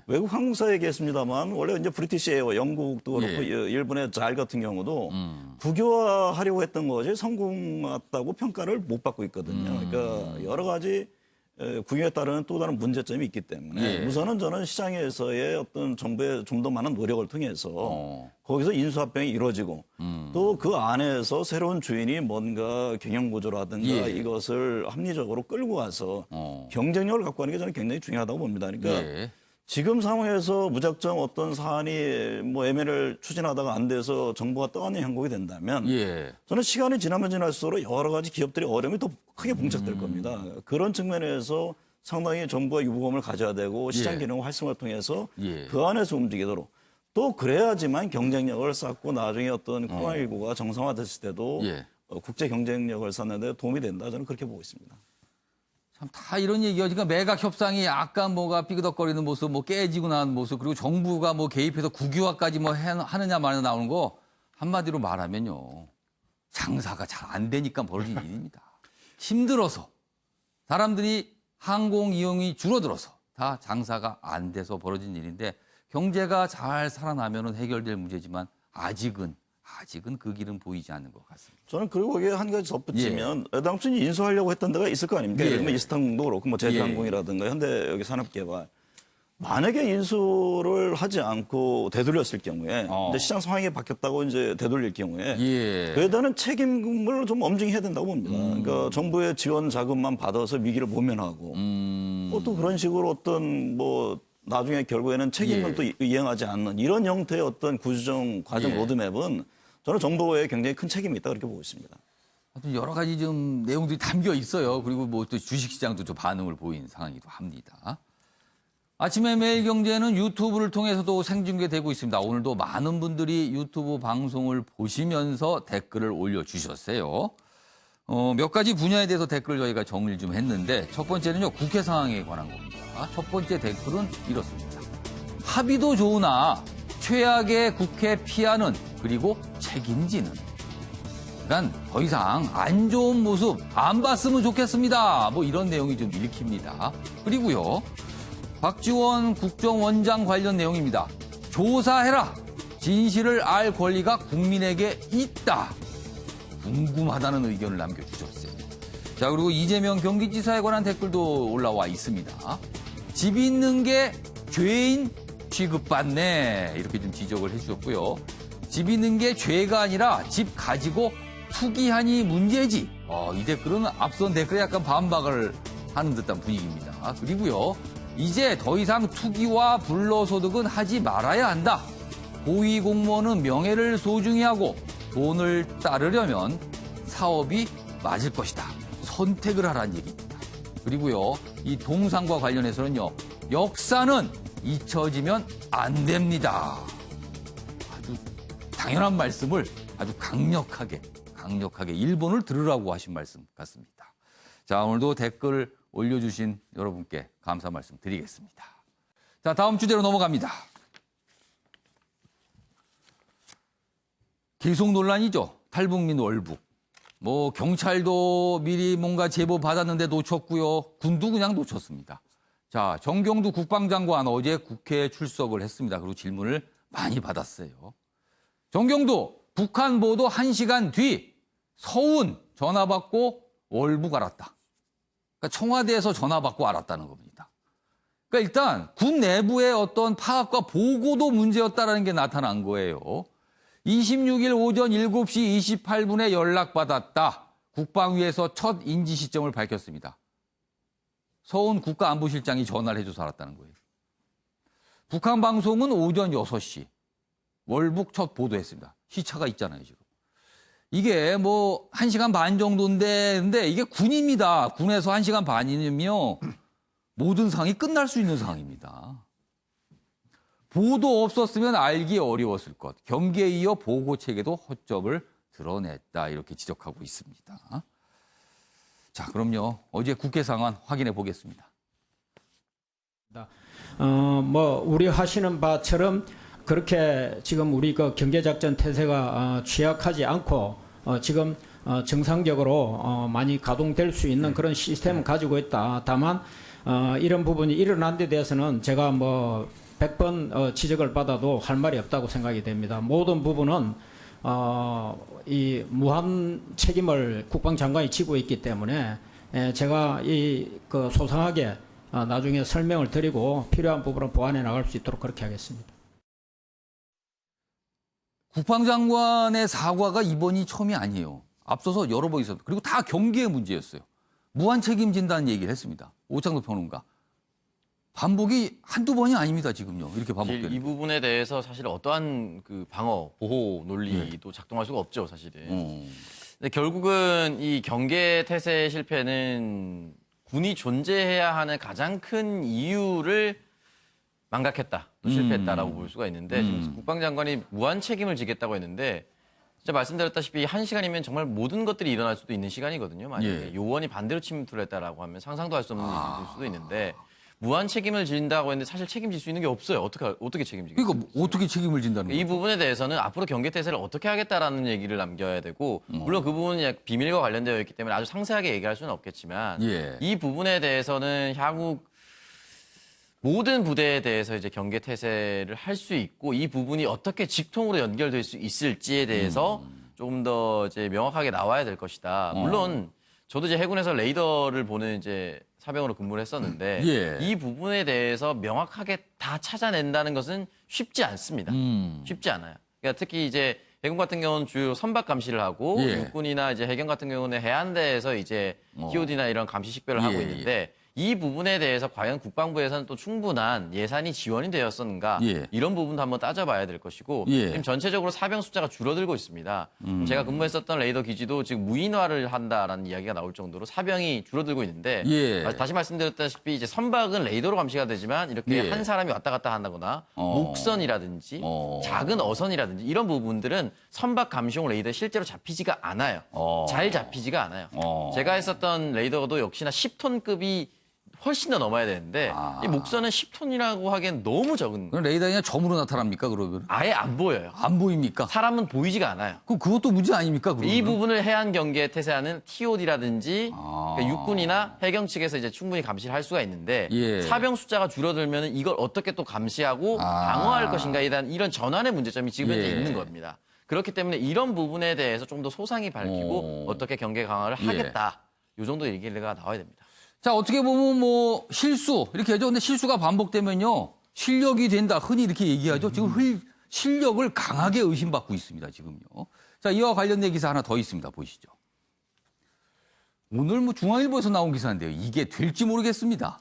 외국 항공사 얘기했습니다만 원래 이제 브리티시 에어 영국도 그렇고 일본의 잘 같은 경우도 국유화하려고 했던 것이 성공했다고 평가를 못 받고 있거든요. 그러니까 여러 가지 국유에 따른 또 다른 문제점이 있기 때문에 우선은 저는 시장에서의 어떤 정부의 좀 더 많은 노력을 통해서 거기서 인수합병이 이루어지고 또 그 안에서 새로운 주인이 뭔가 경영구조라든가 이것을 합리적으로 끌고 와서 경쟁력을 갖고 가는 게 저는 굉장히 중요하다고 봅니다. 그러니까 지금 상황에서 무작정 어떤 사안이 뭐 M&A를 추진하다가 안 돼서 정부가 떠안는 형국이 된다면 저는 시간이 지나면 지날수록 여러 가지 기업들이 어려움이 더 크게 봉착될 겁니다. 그런 측면에서 상당히 정부가 유보감을 가져야 되고 시장 기능 활성화를 통해서 그 안에서 움직이도록 또 그래야지만 경쟁력을 쌓고 나중에 어떤 코로나19가 정상화됐을 때도 국제 경쟁력을 쌓는 데 도움이 된다. 저는 그렇게 보고 있습니다. 참 다 이런 얘기가 그러니까 매각 협상이 약간 뭐가 삐그덕거리는 모습, 뭐 깨지고 나는 모습, 그리고 정부가 뭐 개입해서 국유화까지 뭐 하느냐 마느냐 나오는 거 한마디로 말하면요. 장사가 잘 안 되니까 벌어진 일입니다. 힘들어서 사람들이 항공 이용이 줄어들어서 다 장사가 안 돼서 벌어진 일인데 경제가 잘 살아나면은 해결될 문제지만 아직은 그 길은 보이지 않는 것 같습니다. 저는 그리고 거기에 한 가지 덧붙이면 당초 인수하려고 했던 데가 있을 거 아닙니까? 예를 들면 이스탄공도 그렇고 뭐 제주항공이라든가 현대 여기 산업개발. 만약에 인수를 하지 않고 되돌렸을 경우에 이제 시장 상황이 바뀌었다고 이제 되돌릴 경우에 그에 대한 책임을 좀 엄중히 해야 된다고 봅니다. 그러니까 정부의 지원 자금만 받아서 위기를 모면하고 또 그런 식으로 어떤 뭐 나중에 결국에는 책임을 또 이행하지 않는 이런 형태의 어떤 구조정 과정 로드맵은 저는 정부에 굉장히 큰 책임이 있다 그렇게 보고 있습니다. 여러 가지 좀 내용들이 담겨 있어요. 그리고 뭐 또 주식시장도 좀 반응을 보인 상황이기도 합니다. 아침에 매일경제는 유튜브를 통해서도 생중계되고 있습니다. 오늘도 많은 분들이 유튜브 방송을 보시면서 댓글을 올려주셨어요. 몇 가지 분야에 대해서 댓글을 저희가 정리를 좀 했는데 첫 번째는요. 국회 상황에 관한 겁니다. 첫 번째 댓글은 이렇습니다. 합의도 좋으나 최악의 국회 피하는 그리고 책임지는 그러니까 더 이상 안 좋은 모습 안 봤으면 좋겠습니다. 뭐 이런 내용이 좀 읽힙니다. 그리고요. 박지원 국정원장 관련 내용입니다. 조사해라. 진실을 알 권리가 국민에게 있다. 궁금하다는 의견을 남겨주셨어요. 자, 그리고 이재명 경기지사에 관한 댓글도 올라와 있습니다. 집 있는 게 죄인 취급받네. 이렇게 좀 지적을 해주셨고요. 집 있는 게 죄가 아니라 집 가지고 투기하니 문제지. 이 댓글은 앞선 댓글에 약간 반박을 하는 듯한 분위기입니다. 그리고요. 이제 더 이상 투기와 불로소득은 하지 말아야 한다. 고위공무원은 명예를 소중히 하고 돈을 따르려면 사업이 맞을 것이다. 선택을 하라는 얘기입니다. 그리고요. 이 동상과 관련해서는요. 역사는 잊혀지면 안 됩니다. 아주 당연한 말씀을 아주 강력하게 일본을 들으라고 하신 말씀 같습니다. 자, 오늘도 댓글 올려주신 여러분께 감사 말씀 드리겠습니다. 자, 다음 주제로 넘어갑니다. 계속 논란이죠. 탈북민 월북. 뭐 경찰도 미리 뭔가 제보 받았는데 놓쳤고요. 군도 그냥 놓쳤습니다. 자, 정경두 국방장관 어제 국회에 출석을 했습니다. 그리고 질문을 많이 받았어요. 정경두 북한 보도 1시간 뒤 서운 전화 받고 월북 알았다. 그러니까 청와대에서 전화 받고 알았다는 겁니다. 그러니까 일단 군 내부의 어떤 파악과 보고도 문제였다라는 게 나타난 거예요. 26일 오전 7시 28분에 연락받았다. 국방위에서 첫 인지 시점을 밝혔습니다. 서훈 국가안보실장이 전화를 해줘서 알았다는 거예요. 북한 방송은 오전 6시 월북 첫 보도했습니다. 시차가 있잖아요, 지금. 이게 뭐 1시간 반 정도인데 근데 이게 군입니다. 군에서 1시간 반이면요. 모든 상황이 끝날 수 있는 상황입니다. 보도 없었으면 알기 어려웠을 것. 경계에 이어 보고 체계도 허점을 드러냈다. 이렇게 지적하고 있습니다. 자, 그럼요. 어제 국회 상황 확인해 보겠습니다. 뭐 우려하시는 바처럼 그렇게 지금 우리 그 경계작전 태세가 취약하지 않고 지금 정상적으로 많이 가동될 수 있는 그런 시스템을 가지고 있다. 다만 이런 부분이 일어난 데 대해서는 제가 뭐 100번 지적을 받아도 할 말이 없다고 생각이 됩니다. 모든 부분은 이 무한 책임을 국방장관이 지고 있기 때문에 제가 그 소상하게 나중에 설명을 드리고 필요한 부분을 보완해 나갈 수 있도록 그렇게 하겠습니다. 국방장관의 사과가 이번이 처음이 아니에요. 앞서서 여러 번 있었고 그리고 다 경계의 문제였어요. 무한 책임진다는 얘기를 했습니다. 오창석 평론가. 반복이 한두 번이 아닙니다, 지금요. 이렇게 반복되는. 이 부분에 대해서 사실 어떠한 그 방어, 보호 논리도 작동할 수가 없죠, 사실은. 근데 결국은 이 경계 태세 실패는 군이 존재해야 하는 가장 큰 이유를 망각했다, 또 실패했다라고 볼 수가 있는데 지금 국방장관이 무한 책임을 지겠다고 했는데 진짜 말씀드렸다시피 1시간이면 정말 모든 것들이 일어날 수도 있는 시간이거든요. 만약에 요원이 반대로 침투를 했다라고 하면 상상도 할 수 없는 일일 수도 있는데 무한 책임을 진다고 했는데 사실 책임질 수 있는 게 없어요. 어떻게 책임지겠어요? 그러니까 어떻게 책임을 진다는 거예요? 이 부분에 대해서는 앞으로 경계 태세를 어떻게 하겠다라는 얘기를 남겨야 되고 물론 그 부분은 비밀과 관련되어 있기 때문에 아주 상세하게 얘기할 수는 없겠지만 이 부분에 대해서는 향후 모든 부대에 대해서 이제 경계 태세를 할 수 있고 이 부분이 어떻게 직통으로 연결될 수 있을지에 대해서 조금 더 이제 명확하게 나와야 될 것이다. 물론 저도 이제 해군에서 레이더를 보는 이제 사병으로 근무를 했었는데 이 부분에 대해서 명확하게 다 찾아낸다는 것은 쉽지 않습니다. 쉽지 않아요. 그러니까 특히 이제 해군 같은 경우는 주로 선박 감시를 하고 육군이나 이제 해경 같은 경우는 해안대에서 이제 TOD나 이런 감시 식별을 하고 있는데 이 부분에 대해서 과연 국방부에서는 또 충분한 예산이 지원이 되었었는가 이런 부분도 한번 따져봐야 될 것이고 지금 전체적으로 사병 숫자가 줄어들고 있습니다. 제가 근무했었던 레이더 기지도 지금 무인화를 한다라는 이야기가 나올 정도로 사병이 줄어들고 있는데 다시 말씀드렸다시피 이제 선박은 레이더로 감시가 되지만 이렇게 한 사람이 왔다 갔다 한다거나 목선이라든지 작은 어선이라든지 이런 부분들은 선박 감시용 레이더에 실제로 잡히지가 않아요. 잘 잡히지가 않아요. 제가 했었던 레이더도 역시나 10톤급이 훨씬 더 넘어야 되는데 이 목선은 10톤이라고 하기엔 너무 적은. 그럼 레이더가 그냥 점으로 나타납니까 그러면? 아예 안 보여요. 안 보입니까? 사람은 보이지가 않아요. 그것도 문제 아닙니까 그러면? 이 부분을 해안 경계에 태세하는 TOD라든지 그러니까 육군이나 해경 측에서 이제 충분히 감시를 할 수가 있는데 사병 숫자가 줄어들면 이걸 어떻게 또 감시하고 방어할 것인가에 대한 이런 전환의 문제점이 지금 현재 있는 겁니다. 그렇기 때문에 이런 부분에 대해서 좀 더 소상히 밝히고 어떻게 경계 강화를 하겠다. 이 정도 얘기가 나와야 됩니다. 자, 어떻게 보면 뭐 실수 이렇게 하죠. 근데 실수가 반복되면요. 실력이 된다. 흔히 이렇게 얘기하죠. 지금 실력을 강하게 의심받고 있습니다. 지금요. 자, 이와 관련된 기사 하나 더 있습니다. 보시죠. 오늘 뭐 중앙일보에서 나온 기사인데요. 이게 될지 모르겠습니다.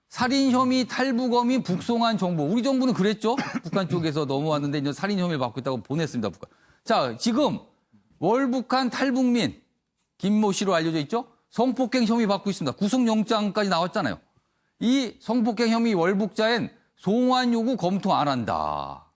살인 혐의 탈북어민 북송한 정보. 우리 정부는 그랬죠. 북한 쪽에서 넘어왔는데 이제 살인 혐의를 받고 있다고 보냈습니다. 북한. 자, 지금 월북한 탈북민 김모 씨로 알려져 있죠. 성폭행 혐의 받고 있습니다. 구속영장까지 나왔잖아요. 이 성폭행 혐의 월북자엔 송환 요구 검토 안 한다.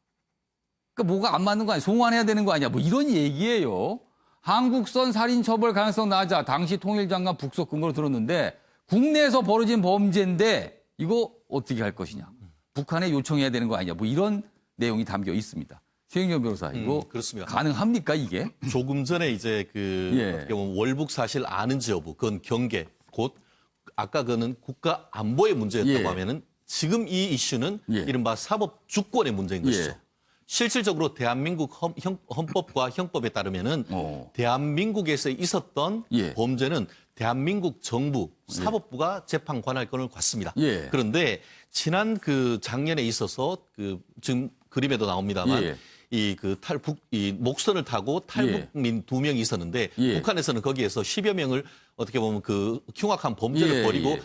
그러니까 뭐가 안 맞는 거 아니야? 송환해야 되는 거 아니야? 뭐 이런 얘기예요. 한국선 살인 처벌 가능성 낮아. 당시 통일장관 북속 근거로 들었는데 국내에서 벌어진 범죄인데 이거 어떻게 할 것이냐? 북한에 요청해야 되는 거 아니냐? 뭐 이런 내용이 담겨 있습니다. 최영렬 변호사, 이거 그렇습니다. 가능합니까, 이게? 조금 전에 이제 어떻게 보면 월북 사실 아는지 여부, 그건 경계, 곧 아까 그는 국가 안보의 문제였다고 하면은 지금 이 이슈는 이른바 사법 주권의 문제인 것이죠. 실질적으로 대한민국 헌법과 형법에 따르면은 대한민국에서 있었던 범죄는 대한민국 정부 사법부가 재판 관할권을 갖습니다. 그런데 지난 그 작년에 있어서 그 지금 그림에도 나옵니다만 이 목선을 타고 탈북민 2명이 있었는데 북한에서는 거기에서 10여 명을 어떻게 보면 그 흉악한 범죄를 벌이고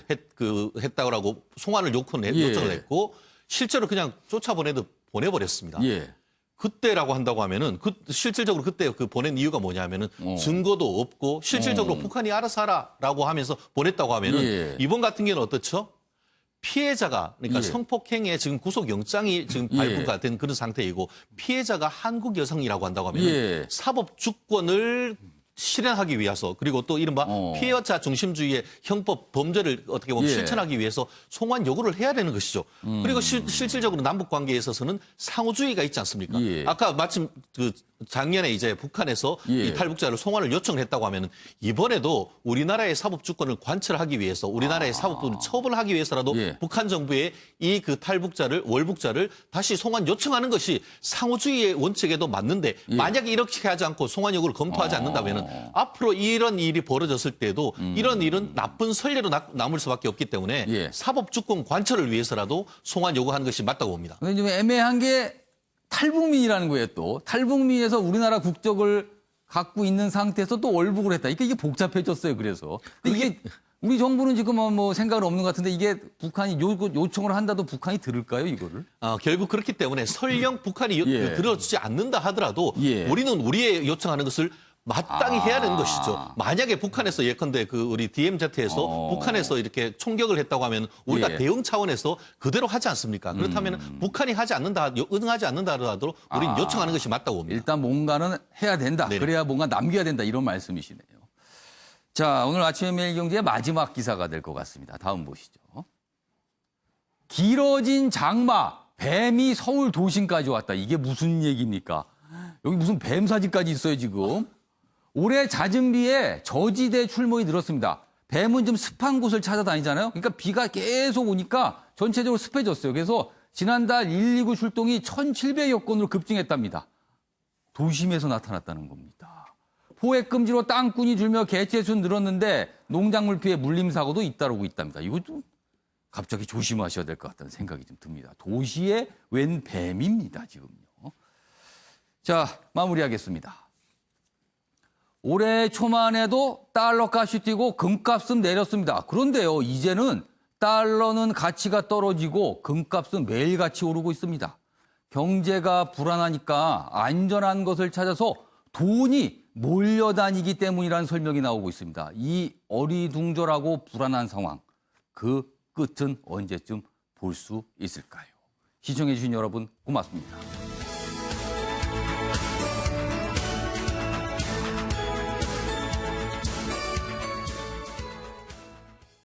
했다고 송환을 요청을 했고 실제로 그냥 보내버렸습니다. 그때라고 한다고 하면은 실질적으로 그때 그 보낸 이유가 뭐냐면은 증거도 없고 실질적으로 북한이 알아서 하라라고 하면서 보냈다고 하면은 이번 같은 경우는 어떻죠? 피해자가 그러니까 성폭행에 지금 구속영장이 지금 발부가 된 그런 상태이고 피해자가 한국 여성이라고 한다고 하면 사법 주권을 실현하기 위해서 그리고 또 이른바 피해자 중심주의의 형법 범죄를 어떻게 보면 실천하기 위해서 송환 요구를 해야 되는 것이죠. 그리고 실질적으로 남북 관계에 있어서는 상호주의가 있지 않습니까? 아까 마침 그 작년에 이제 북한에서 이 탈북자를 송환을 요청을 했다고 하면은 이번에도 우리나라의 사법 주권을 관철하기 위해서 우리나라의 사법부를 처벌하기 위해서라도 북한 정부의 이 그 탈북자를 월북자를 다시 송환 요청하는 것이 상호주의의 원칙에도 맞는데 만약에 이렇게 하지 않고 송환 요구를 검토하지 않는다면은 앞으로 이런 일이 벌어졌을 때도 이런 일은 나쁜 선례로 남을 수밖에 없기 때문에 사법 주권 관철을 위해서라도 송환 요구하는 것이 맞다고 봅니다. 근데 좀 애매한 게 탈북민이라는 거예요, 또. 탈북민에서 우리나라 국적을 갖고 있는 상태에서 또 월북을 했다. 이게 복잡해졌어요, 그래서. 이게 우리 정부는 지금 뭐 생각은 없는 것 같은데 이게 북한이 요청을 한다도 북한이 들을까요, 이거를? 결국 그렇기 때문에 설령 북한이 들어주지 않는다 하더라도 우리는 우리의 요청하는 것을 마땅히 해야 되는 것이죠. 만약에 북한에서 예컨대 그 우리 DMZ에서 북한에서 이렇게 총격을 했다고 하면 우리가 대응 차원에서 그대로 하지 않습니까? 그렇다면 북한이 응하지 않는다 하더라도 우리는 요청하는 것이 맞다고 봅니다. 일단 뭔가는 해야 된다. 그래야 뭔가 남겨야 된다. 이런 말씀이시네요. 자, 오늘 아침에 매일경제의 마지막 기사가 될 것 같습니다. 다음 보시죠. 길어진 장마, 뱀이 서울 도심까지 왔다. 이게 무슨 얘기입니까? 여기 무슨 뱀 사진까지 있어요, 지금. 올해 잦은 비에 저지대 출몰이 늘었습니다. 뱀은 좀 습한 곳을 찾아다니잖아요. 그러니까 비가 계속 오니까 전체적으로 습해졌어요. 그래서 지난달 119 출동이 1,700여 건으로 급증했답니다. 도심에서 나타났다는 겁니다. 포획 금지로 땅꾼이 줄며 개체수 늘었는데 농작물 피해 물림 사고도 잇따르고 있답니다. 이거 좀 갑자기 조심하셔야 될 것 같다는 생각이 좀 듭니다. 도시에 웬 뱀입니다, 지금요. 자, 마무리하겠습니다. 올해 초만 해도 달러 값이 뛰고 금값은 내렸습니다. 그런데요, 이제는 달러는 가치가 떨어지고 금값은 매일같이 오르고 있습니다. 경제가 불안하니까 안전한 것을 찾아서 돈이 몰려다니기 때문이라는 설명이 나오고 있습니다. 이 어리둥절하고 불안한 상황, 그 끝은 언제쯤 볼 수 있을까요? 시청해 주신 여러분 고맙습니다.